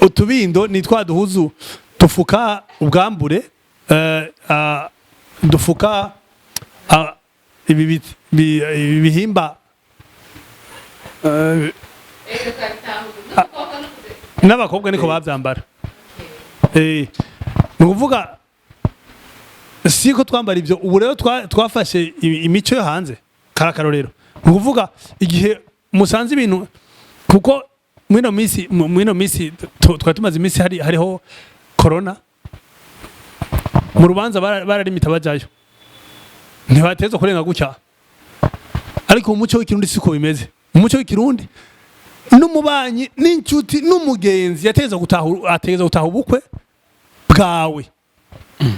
utubindo ni twa duhuzu dufuka ubwambure dufuka ibihimba n'abakobwa niko bavyambara ni ukuvuga siko twambara ibyo ubu rero twafashe imico yo hanze karakarorero ni ukuvuga igihe musanze ibintu kuko mwino misi twari tumaze imisi hariho corona mu rubanza bararimita bajayo ntibateza kurenga gutya ariko umuco w'ikirundi siko bimeze umuco w'ikirundi n'umubanyi n'inshuti n'umugenzi yateza gutaha ubukwe bwawe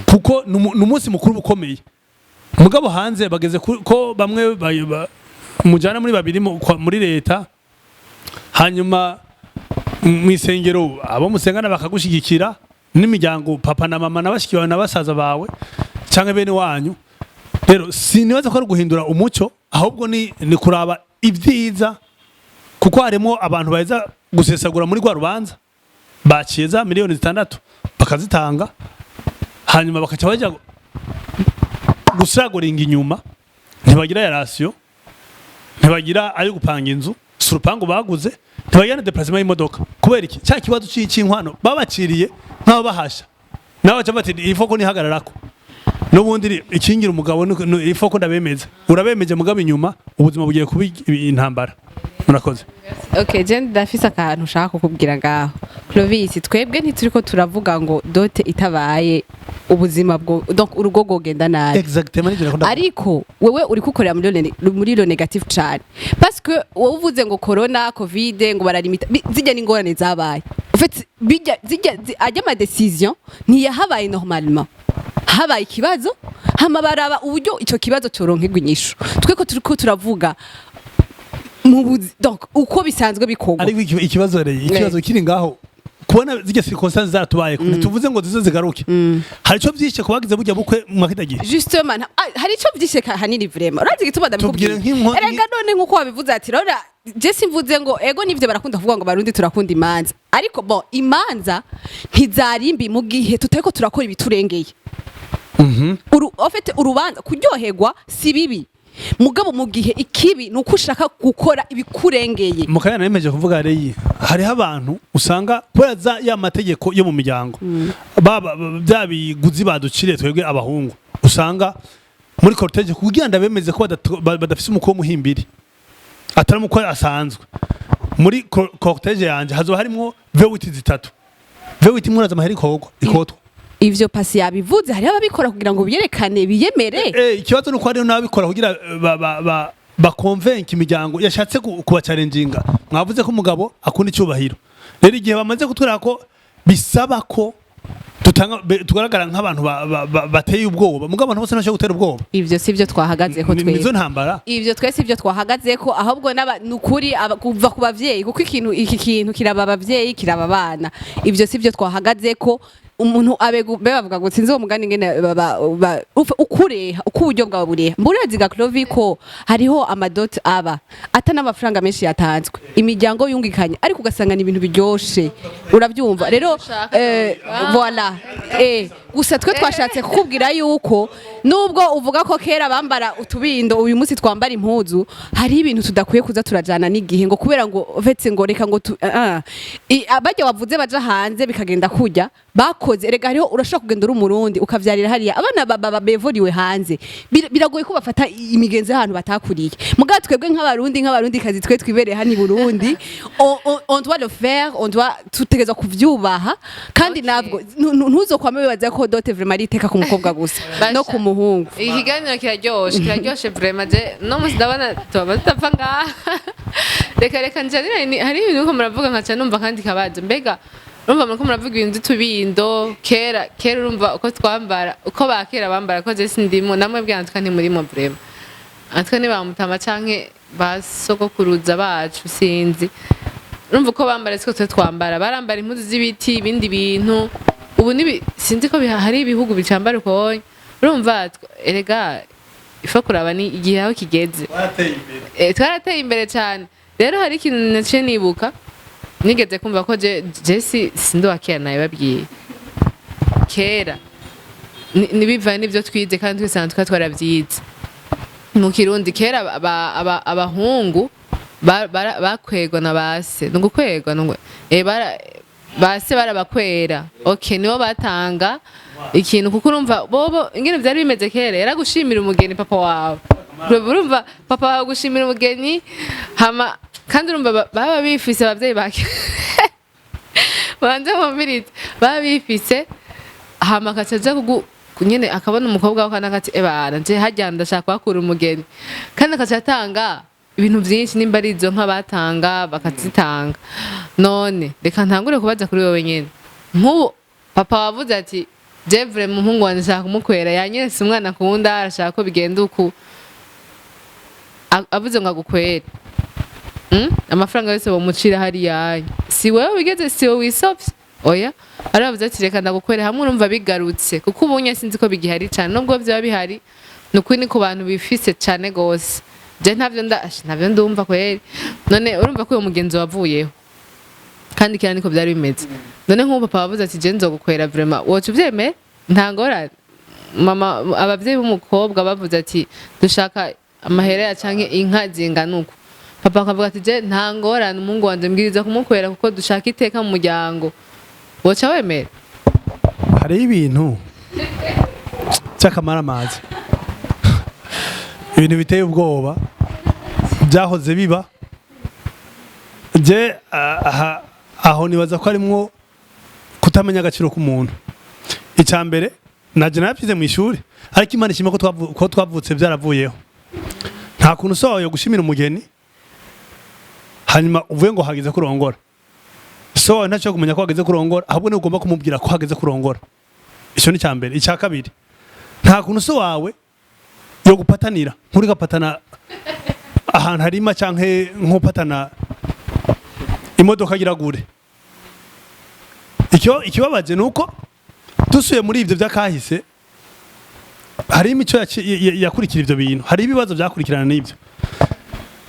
kuko numunsi mukuru bukomeye mugabo hanze bageze ko bamwe mujana muri babiri muri leta hanyuma mu isengero abo musengana bakagushigikira n'imiryango papa na mama nabashikiwe na basaza bawe canke bene wanyu rero sinibaza ko ari guhindura umuco ahubwo ni kuraba ibyiza kuko harimo abantu baza gusesagura muri rwa rubanza baciye za miliyoni 6 bakazitanga hanyuma bakaca bajya gusaguringa inyuma ntibagira ya ratio ntibagira ayo gupanga inzu surupango baguze ntibagira na déplacement y'imodoka kubera iki cya kibazo cy'inkwano babaciriye nk'abo bahasha nawe baca bati ifoko nihagararako n'ubundi ikingira umugabo ifoko ndabemeza urabemeje mugabo inyuma ubuzima bugiye kuba intambara murakoze. Okay, je ndafise akantu ushaka kukubwira ngaho Clovis, twebwe ntituriko turavuga ngo dote itabaye ubuzima bwo donc urugo gogenda nabi exactement ariko wewe uri kukorera muri lo negative cyane parce que wowe uvuze ngo corona covid ngo baralimita zijya n'ingorane zabaye en fait bijya zijya ajya ma decision ntiyahabaye normalement habaye ikibazo hama baraba uburyo ico kibazo cyoronkerwa inyishu tweko turiko turavuga donc uko bisanzwe bikorwa ariko ikibazo kiri ngaho kubona zige circonstances zatubaye tuvuze ngo zizo zigaruke hari cyo byishe kubagize burya bukwe mwakitagiye justement hari cyo byishe hanini vraiment urazi gituma ndabikubwira erega none nkuko wabivuze ati rora je simvuze ngo ego nivyo barakunda kuvuga ngo barundi turakunda imanza ariko bon imanza ntizarimbi mu gihe tutariko turakora ibiturengeye en fait urubanza kuryoherwa si bibi mugabo mu gihe ikibi nuko ushaka gukora ibikurengeye mukaya nemeje kuvuga reyi hari abantu usanga kweza ya mategeko yo mu miryango baba byabiguzi baducire twebwe abahungu usanga muri cortege kugira ndabemeze ko badafise umuko muhimbiri atari muko asanzwe muri cortege yanje hazo harimo vewiti zitatu vewiti muraza maheri ikotwa ivyo pasi yabivuze hari ababikora kugira ngo biyerekane biyemere ikibazo nuko hari n'ababikora kugira ba convince imiryango yashatse kuba challenginga mwavuze ko umugabo akunda icyubahiro rero igihe bamaze kutwira ko bisaba ko tugaragara nk'abantu bateye ubwoba mugabo abantu bose nashaka gutera ubwoba ivyo sivyo twahagaze ko twe nizo ntambara ivyo twese ivyo twahagaze ko ahubwo nukuri kuva ku bavyeyi kuko iki kintu kiraba abavyeyi kiraba abana ivyo sivyo twahagaze ko umuntu bavuga ngo sinzi uwo mugani ngene ukureha uko uburyo bwawe bureha mburazi ga Clovis ko hariho amadot aba ata n'amafaranga menshi yatanzwe imiryango yungikanye ariko ugasanga ni ibintu biryoshe urabyumva rero voilà gusa twe twashatse kukubwira yuko nubwo uvuga ko kera bambara utubindo uyu munsi twambara impuzu hari ibintu tudakwiye kuza turajana n'igihe ngo kubera ngo vetse ngo reka ngo abajya wavuze baja hanze bikagenda kujya bakoze erega hariho urashaka kugenda uri umurundi ukavyarira hariya abana baba bevoriwe hanze biragoye ko bafata imigenzo y'ahantu batakuriye muga twebwe nk'abarundi kazi twe twibereye hani Burundi on doit le faire on doit tutegeza kuvyubaha kandi nabwo ntuzokwame bibaza ko dote vraiment riteka ku mukobwa gusa no ku muhungu ikiganiro kiraryoshe vraiment je no musi ndabona tubapfa ngaha reka njye hari ibintu ko muravuga nkaca numva kandi kabaje mbega urumva muriko muravuga ibintu tubindo kera urumva uko twambara uko bakera bambara ko je sindimo namwe bwantwa nti murimo vraiment atwa ni bamutama canke basogokuruza bacu sinzi urumva uko bambara siko twe twambara barambara impuzu z'ibiti ibindi bintu ubu nibi sinzi ko hari ibihugu bicambara uko urumva erega ifa kuraba ni igihe aho kigeze twarateye imbere cyane rero hari ikintu naciye nibuka nigeze kumva ko Jesse sindo akera naye babwiye kera nibiva nivyo twize kandi twisanzwe twarabyize mu Kirundi kera abahungu bakwegwa na base ngukwegwa ngo base barabakwera okay nibo batanga ikintu kuko urumva bobo ingene byari bimeze kera yaragushimira umugeni papa wawe urumva papa wawe gushimira umugeni hama kandi urumva baba bifise abavyeyi bake banze mumiritse baba bifise hama kacaja kunyene akabona umukobwa wakana kati ebana nje hajya ndashaka kwakura umugeni kandi akacatanga ibintu byinshi nimba ari izo nk'abatanga bakazitanga none reka ntangure kubaza kuri wowe nyene nk'ubu papa wavuze ati je vraiment umuhungu wanje nshaka kumukwera yanyeretse umwana akunda arashaka ko bigenda uku avuze ngo agukwere amafaranga yose bamucira hari yanyu si wewe wigeze si wowe wisopye oya aravuze ati reka ndagukwere hamwe urumva bigarutse kuko ubunye sinzi ko bigihari cyane nubwo byaba bihari nukuri ni ku bantu bifise cyane gose je ntavyo ndumva kweri none urumva ko uyo mugenzi wavuyeho kandi kira niko byari bimeze none nk'ubu papa bavuze ati je nzogukwera vraiment wocu uvyemeye nta ngorane mama abavyeyi b'umukobwa bavuze ati dushaka amahera ya canke inka zingana uko papa akavuga ati je nta ngorane umuhungu wanje mbwiriza kumukwera kuko dushaka iteka mu muryango woca wemera hari ibintu cy'akamaramazi ibintu biteye ubwoba byahoze biba je aho nibaza ko arimwo kutamenya agaciro k'umuntu icambere naje nabyize mu ishuri ariko Imana ishima ko twavutse byaravuyeho nta kuntu sohoye gushimira umugeni hanyuma uvuye ngo hageze kurongora so ntacyo kumenya ko hageze kurongora ahubwo ni ugomba kumubwira ko hageze kurongora icyo ni cyambere icya kabiri nta kuntu so wawe yo gupatanira nkuri gapatana ahantu harima canke nkopatana imodoka giragure ikibabaje nuko dusuye muri ivyo byakahise hari imico yakurikira ivyo bintu hari ibibazo byakurikirana n'ivyo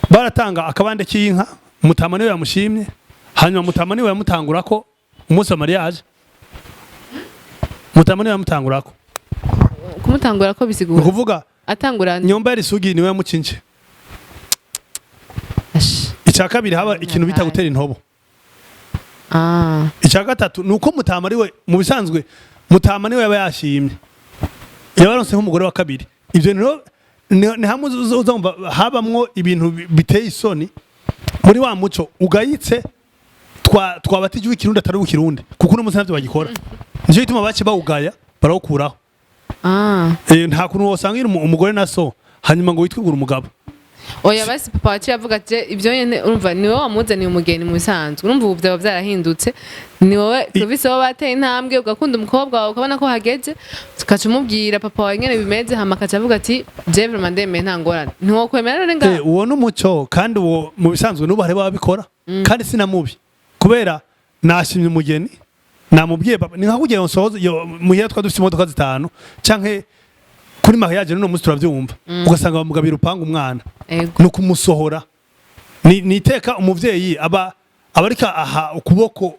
baratanga akabande k'inka mutama niwe yamushimye hanyuma mutama niwe yamutangurako umunsi wa mariage mutama niwe yamutangurako kumutangurako bisigura kuvuga atangura nyomba yari sugi niwe yamucinje icya kabiri haba ikintu bita gutera intobo icya gatatu nuko mutama ariwe mu bisanzwe mutama niwe yaba yashimye yabaronse nk'umugore wa kabiri ivyo ni hamwe uzumva habamwo ibintu biteye isoni muri wa muco ugayitse twabatije w'ikirundi atari w'ikirundi kuko no musavye bagikora nico gituma bace bawugaya barawukuraho nta kuntu wosanga umugore na so hanyuma ngo witwigura umugabo oya basi papa wacu yavuga ati ibyo nyene urumva ni wowe wamuzaniye umugeni mu bisanzwe urumva ubu byaba byarahindutse ni wowe tuvise wowe bateye intambwe ugakunda umukobwa wawe ukabona ko hageze tukaca umubwira papa wawe nyene bimeze hama akaca avuga ati je vraiment ndemeye nta ngorane ntiwokwemera none ngaho uwo n'umuco kandi uwo mu bisanzwe n'ubu hari babikora kandi sinamubi kubera nashimye umugeni namubwiye papa ni nka kugira ngo nsohoze muhira dufite imodoka zitanu canke kuri mariage none umunsi turavyumva ugasanga bamugabira upanga umwana no kumusohora ni iteka umuvyeyi aba arika aha ukuboko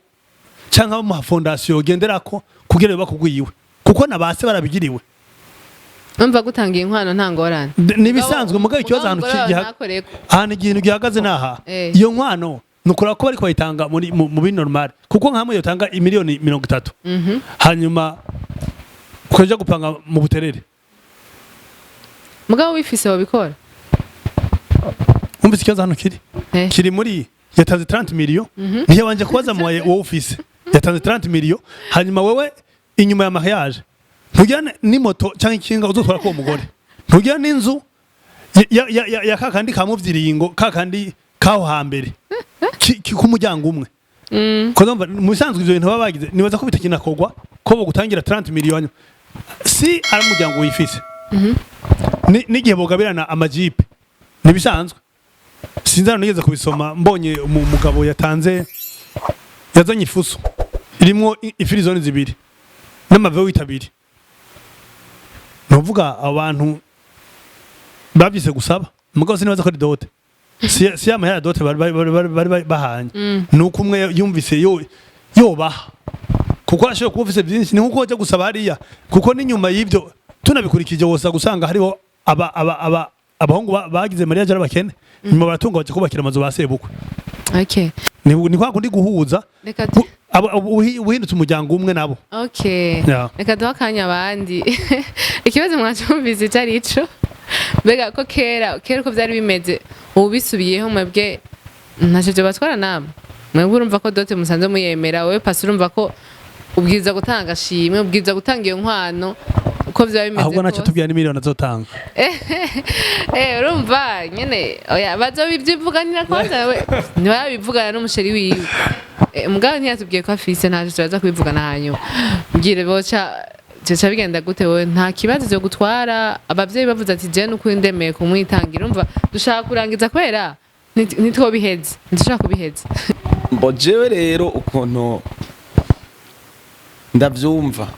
canke mu fondation genderako kugira bakugwiwe kuko nabase barabigiriwe umva gutangiye inkwano nta ngorane nibisanzwe mugabe ikibazo ahantu ahantu ikintu gihagaze naha iyo nkwano nukora ko bari kwayitanga mu bi normal kuko nkamwe yotanga imiliyoni 30 hanyuma ukaja gupanga mu buterere mugabo wifise wabikora umvise ikibazo hano kiri muri yatanze 30 million niyo wanje kubaza mu wowe ufise yatanze 30 million hanyuma wewe inyuma ya mariage ntujyane ni moto cyangwa ikinga uzotwara ko umugore ntujyane n'inzu ya kakandi kamuvyiringo kakandi kaho hambere ku muryango umwe ko ndumva mu bisanzwe ivyo bintu babagize nibaza ko bitakinakogwa ko bo gutangira 30 million si ari umuryango wifise n'igihe bogabirana amajipe nibisanzwe sinzana nigeze kubisoma mbonye umugabo yazanye ifuso irimwo ifirizoni zibiri n'amaveho itabiri novuga abantu bavyise gusaba mugabo sinibaza ko ari dote si amahera dote bari bahanye nuko umwe yumvise yobaha kuko ashobora kuba ufise byinshi ni nkuko wajya gusaba hariya kuko n'inyuma y'ibyo tunabikurikije wose gusanga hariho abahungu bagize mariage arabakene nyuma baratunga baje kubakira amazu basebukwe okay ni kwa kundi guhuza uhindutse umuryango umwe nabo okay reka duhakanya abandi ikibazo mwacumvise cyari ico mbega ko kera ko byari bimeze ubu bisubiyeho mwebwe ntacyo byo batwara namwe mwebwe urumva ko dote musanze muyemera wowe pasi urumva ko ubwiza gutanga shimwe ubwiza gutanga iyo nkwano uko byaba bimeze ahubwo nacyo tubwira ni miliyoni azotanga urumva nyene oya bazobivyivuganira kwanza we ntibabivugana n'umusheri wiwe mugabo ntiyatubwiye ko afise ntacyo turaza kubivugana hanyuma mbwire boca Cecha bigenda gute wowe nta kibazo cyo gutwara abavyeyi bavuze ati je n'ukuri ndemeye kumwitangira umva dushaka kurangiza kwera nitwo biheze ndashaka kubiheza mbo jewe rero ukuntu ndavyumva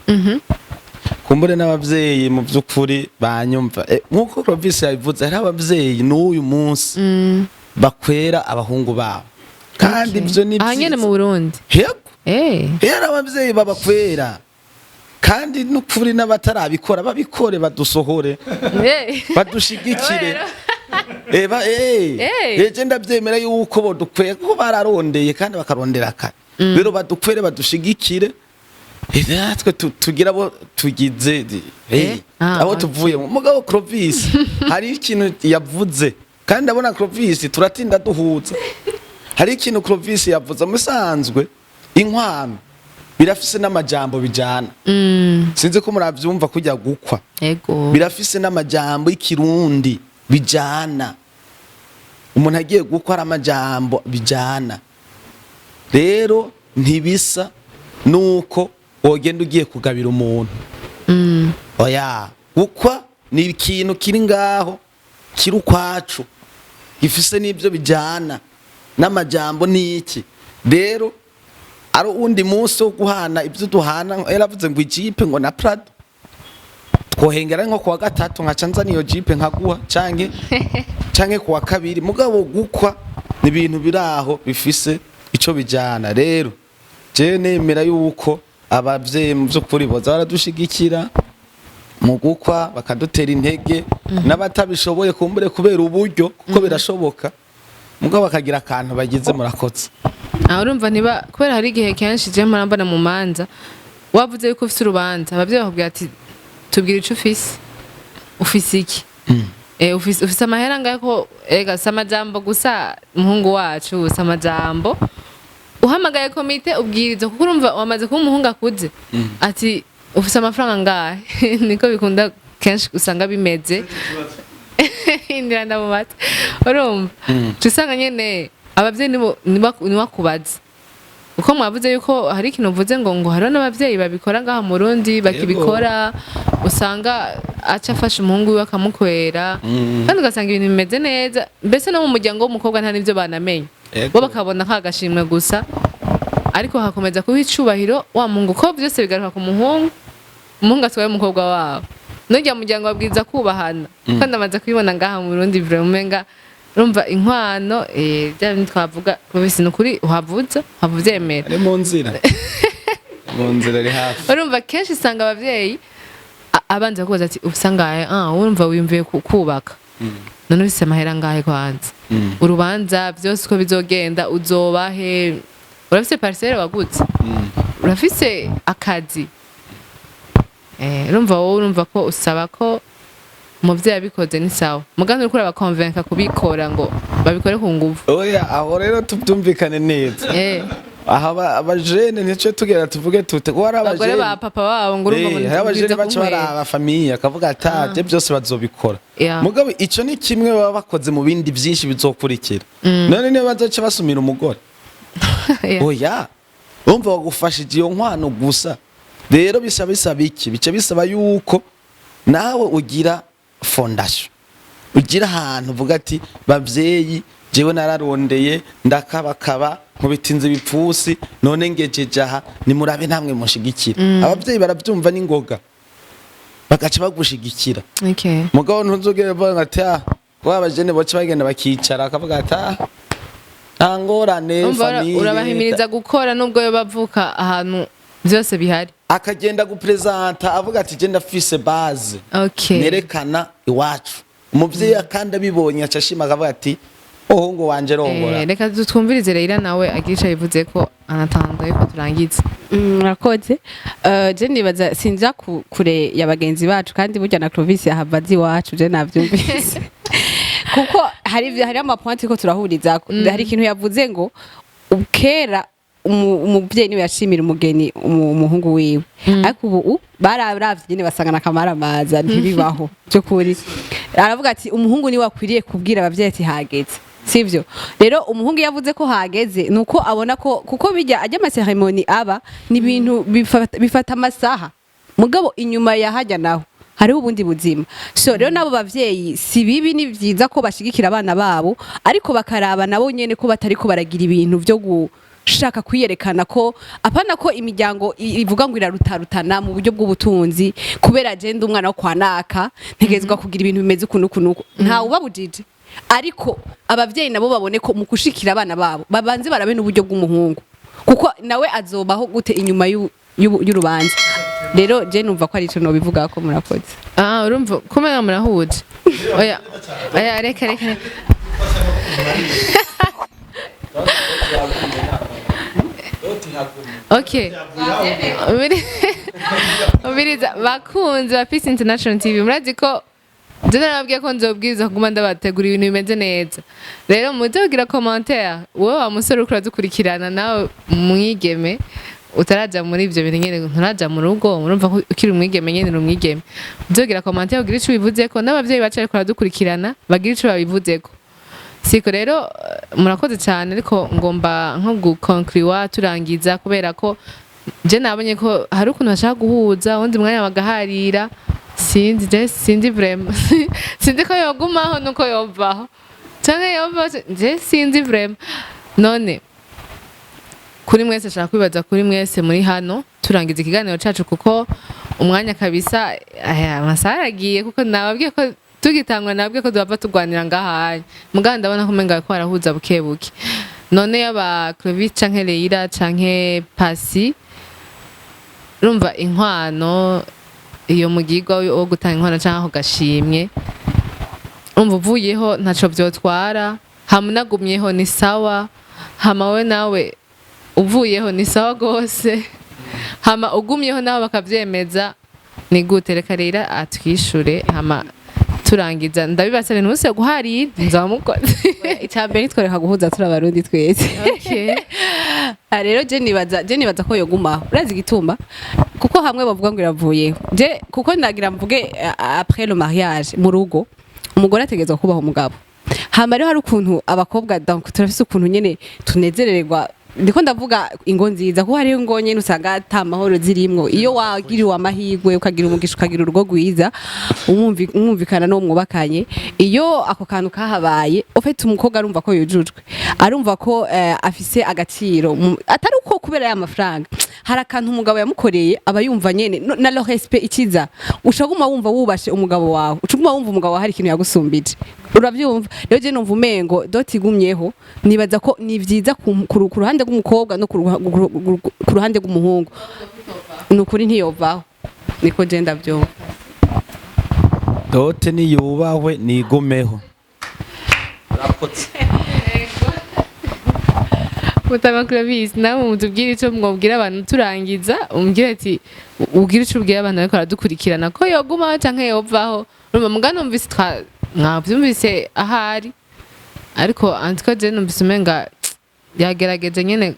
kumbure n'abavyeyi mu by'ukuri banyumva nkuko Clovis yabivuze hari abavyeyi n'uyu munsi bakwera abahungu babo kandi ibyo ni ahanyene mu Burundi yego abavyeyi babakwera kandi n'ukuri n'abatarabikora babikore badusohore badushigikire eje ndabyemera yuko bodukwiye ko bararondeye kandi bakarondera kare rero badukwere badushigikire natwe tugira abo tugize abo tuvuye mugabo Clovis hari ikintu yavuze kandi ndabona Clovis turatinda duhuza hari ikintu Clovis yavuze musanzwe inkwano birafise n'amajambo bijana sinzi ko muravyumva kujya gukwa birafise n'amajambo y'ikirundi bijana umuntu agiye gukora amajambo bijana rero ntibisa nuko wogenda ugiye kugabira umuntu oya gukwa ni ikintu kiri ngaho kiri ukwacu gifise n'ibyo bijana n'amajambo n'iki rero ari undi munsi wo guhana ibyo duhana yaravuze ngo ijipe ngo na Prado twohengera nko kuwa gatatu nkacanza niyo jipe nkaguha canke kuwa kabiri mugabo gukwa ni ibintu biraho bifise ico bijana rero je nemera yuko abavyeyi mu by'ukuri boza baradushigikira mu gukwa bakadutera intege n'abatabishoboye kumbure kubera uburyo kuko birashoboka mugabo bakagira akantu bagize murakotse urumva niba kubera hari igihe kenshi je marambana mu manza wavuze yuko ufite urubanza abavyeyi bakubwira ati tubwira ico ufise iki ufise amahera ngaho ko ega samajambo gusa umuhungu wacu ufise amajambo uhamagaye komite ubwiriza kuko urumva wamaze kuba umuhungu akuze ati ufise amafaranga ngahe niko bikunda kenshi usanga bimeze indira ndamubata urumva tusanga nyene abavyeyi nibakubaza uko mwavuze yuko hari ikintu uvuze ngo hariho n'abavyeyi babikora ngaha mu Burundi bakibikora usanga aca afasha umuhungu wiwe akamukwera kandi ugasanga ibintu bimeze neza mbese no mu muryango w'umukobwa nta n'ivyo banamenye bo bakabona nk'agashimwe gusa ariko hakomeza kuba icubahiro wa muhungu ko byose bigaruka ku umuhungu atwaye umukobwa wabo n'urya muryango babwiza kubahana kandi amaze kubibona ngaha mu Burundi vraiment urumva inkwano bya bintu twavuga Clovis n'ukuri uhavuze emera ari mu nzira ari hafi urumva kenshi usanga abavyeyi abanza kubaza ati usangaye urumva wiyumviye kubaka none ufise amahera ngahe kwanza urubanza byose uko bizogenda uzobahe urafise parcelle wagutse urafise akazi urumva ko usaba ko umuvyeyi abikoze ni sawa muganga uriko urabakonvenka kubikora ngo babikore ku nguvu oya aho rero tubyumvikane neza aha abajene nico tugera tuvuge tute ko ari abajene bagore ba papa wabo ngo urumva ngo abajene baca baraba famille akavuga ati byose bazobikora mugabo ico ni kimwe baba bakoze mu bindi byinshi bizokurikira none niyo bazoca basumira umugore oya umva bagufashije iyo nkwano gusa rero bisaba iki bice bisaba yuko nawe ugira fondation ugira ahantu uvuga ati bavyeyi jewe nararondeye ndakabakaba nkubitinze bipfusi none ngejeje aha nimurabe namwe mushigikira abavyeyi baravyumva n'ingoga bagaca bagushigikira mugabo ntuzogere vuga ati ko abajene boce bagenda bakicara akavuga ati angorane famille urabahimiriza gukora nubwo yo bavuka ahantu byose bihari akagenda gupresenta avuga ati je ndafise base nerekana iwacu umuvyeyi akandi abibonye acashima akavuga ati ngo wanje rongora reka twumvirize rero nawe agirisha bivuze ko anatanga yuko turangiza murakoze je nibaza sinja kure ya bagenzi bacu kandi burya na Clovis yahavazi iwacu je navyumvise kuko hari amapointi ko turahuriza hari ikintu yavuze ngo ukera umuvyeyi niwe yashimira umugeni umuhungu wiwe ariko ubu bararavye nyene basangana kamaramaza ntibibaho cyo kuri aravuga ati umuhungu niwe akwiriye kubwira abavyeyi ati hageze sivyo rero umuhungu yavuze ko hageze nuko abona ko kuko bijya ajya ama ceremony aba ni ibintu bifata amasaha mugabo inyuma yahajya naho hariho ubundi buzima so rero nabo bavyeyi si bibi ni vyiza ko bashigikira abana babo ariko bakaraba nabo nyene ko batari ko baragira ibintu ushaka kwiyerekana ko apana ko imiryango ivuga ngo irarutarutana mu buryo bw'ubutunzi kubera agenda umwana wo kwanaka ntegezwa kugira ibintu bimeze ukuntu nta ubabujije ariko abavyeyi nabo babone ko mu kushikira abana babo babanze barabe n'uburyo bw'umuhungu kuko nawe azobaho gute inyuma y'urubanza rero je numva ko ari ico no bivuga ko murakoze urumva kumenya murahuje oya reka Okay. Ubiriza bakunze ba Peace International TV murazi ko nababwiye ko nzobwiza kuguma ndabategura ibintu bimeze neza rero muzogira commentaire wowe wa musore ukura dukurikirana nawe mwigeme utaraja muri ivyo bintu nyene nturaja mu rugo murumva ko ukiri umwigeme nyene n'umwigeme muzogira commentaire ugira ico bivuzeko n'abavyeyi bacu ariko baradukurikirana bagira ico babivuzeko siko rero murakoze cyane ariko ngomba nko guconclure turangiza kubera ko je nabonye ko hari ukuntu bashaka guhuza undi mwanya bagaharira sinzi vraiment sinzi ko yogumaho nuko yovaho canke yovaho je sinzi vraiment none kuri mwese ashaka kwibaza kuri mwese muri hano turangiza ikiganiro cacu kuko umwanya kabisa amasaha aragiye kuko nababwiye ko tugitangwa nabwe ko duhava tugwanira ngahaye muganda ndabona ko menga ko arahuza bukebuke none yaba Clovis canke Leila canke Pasi rumva inkwano iyo mugirwa wo gutanga inkwano canke aho gashimye umva uvuyeho ntaco vyotwara hamunagumyeho ni sawa hama we nawe uvuyeho ni sawa gose hama ugumyeho nawe bakavyemeza ni gute reka Leila atwishure hama turangiza ndabibasane ntuse guharira nzamukoze icyambere nitwereka guhuza turabarundi twese okay rero je nibaza ko yoguma urazi gitumba kuko hamwe bavuga ngo iravuye je kuko ndagira mvuge après le mariage mu rugo umugore ategezwa kubaho umugabo hama rero hari ukuntu abakobwa donc turafise ukuntu nyene tunezererwa ndiko ndavuga ingo nziza ko hari ingo nyene usanga atamahoro zirimwo iyo wagiriwe amahigwe ukagira umugisha ukagira urugo rwiza umwumvikana no mwubakanye iyo ako kantu kahabaye ufite umukobwa arumva ko yujujwe arumva ko afise agaciro atari uko kubera ya mafaranga hari akantu umugabo yamukoreye aba yumva nyene na le respect ikiza ushaguma wumva wubashe umugabo wawe ucuguma wumva umugabo wawe hari ikintu yagusumbije uravyumva rero je numva umengo dotigumyeho nibaza ko ni vyiza ku ruhande rw'umukobwa no ku ruhande rw'umuhungu nukuri ntiyovaho niko je ndavyumva dote niyubahwe nigumeho Mutama Clovis nawe mutubwire ico mwobwira abantu turangiza umbwire ati ubwire ico ubwira abantu ariko aradukurikirana ko yoguma canke yovaho urumva mugana umvise mwavyumvise ahari ariko antiko je numvise umenga yagerageje nyene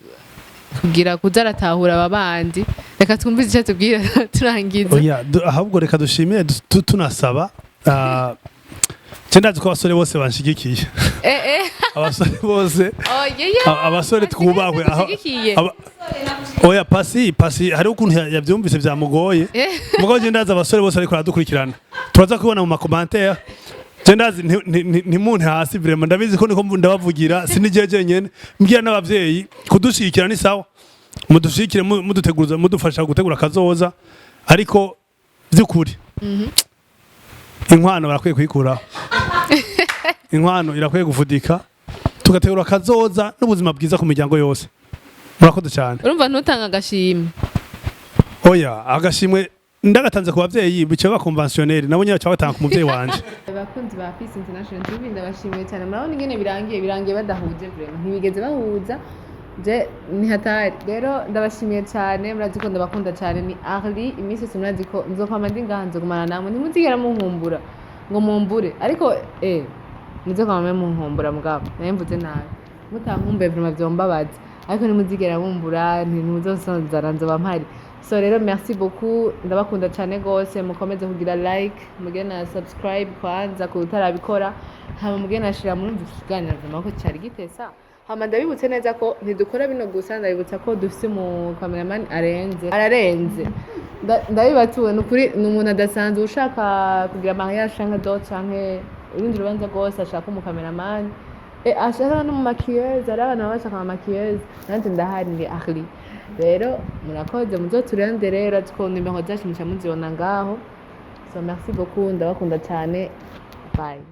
kugira kuzaratahura ababandi reka twumvise ico tubwira turangiza oya ahubwo reka dushimire tunasaba Chendazi ko abasore bose banshigikiye abasore bose abasore twubahwe oya Pasi hari ukuntu yavyumvise byamugoye mugo chendazi abasore bose ariko aradukurikirana turaza kubona mu makommentaire chendazi ntimuntu hasi vraiment ndabizi ko niko ndabavugira sinijeje nyene mbwira n'abavyeyi kudushikira ni sawa mudushikire muduteguza mudufasha gutegura kazoza ariko byukuri inkwano barakwiye kuyikuraho inkwano irakwiye gufudika tugategura kazoza n'ubuzima bwiza ku miryango yose murakoze cyane urumva ntutanga agashimwe oya agashimwe ndagatanze ku bavyeyi bice ba conventionnel nabo nyine batanga ku muvyeyi wanje abakunzi ba Peace International TV ndabashimiye cyane murabona ingene birangiye badahuje vraiment ntibigeze bahuza je ni hatari rero ndabashimiye cyane murazi ko ndabakunda cyane ni Arli iminsi yose murazi ko nzokwama ndi ngahanze gumana namwe ntimuzigera munkumbura ngo mumbure ariko muzokwama munkumbura mugabo naye mvuze nabi mutankumbuye vraiment vyombabaza ariko ntimuzigera mumbura ntimuzosonzana nzoba mpari so rero merci beaucoup ndabakunda cyane gose mukomeze kugira like mugire na subscribe kwanza kutarabikora hama mugire na shira muri ikiganiro vraiment ko cyari gitesa hama ndabibutse neza ko ntidukora bino gusa ndabibutsa ko dufite mu cameraman ararenze ndabibatuwe nukuri n'umuntu adasanzwe ushaka kugira mariage canke dot canke ibindi rubanza rwose ashaka mu cameraman ashaka no mu makiyeuse ari abana baba bashaka ama makiyeuse nanjye ndahari ndi Ahli rero murakoze muzoturenderera twone nimero zacu muca muzibona ngaho so merci beaucoup ndabakunda cyane bye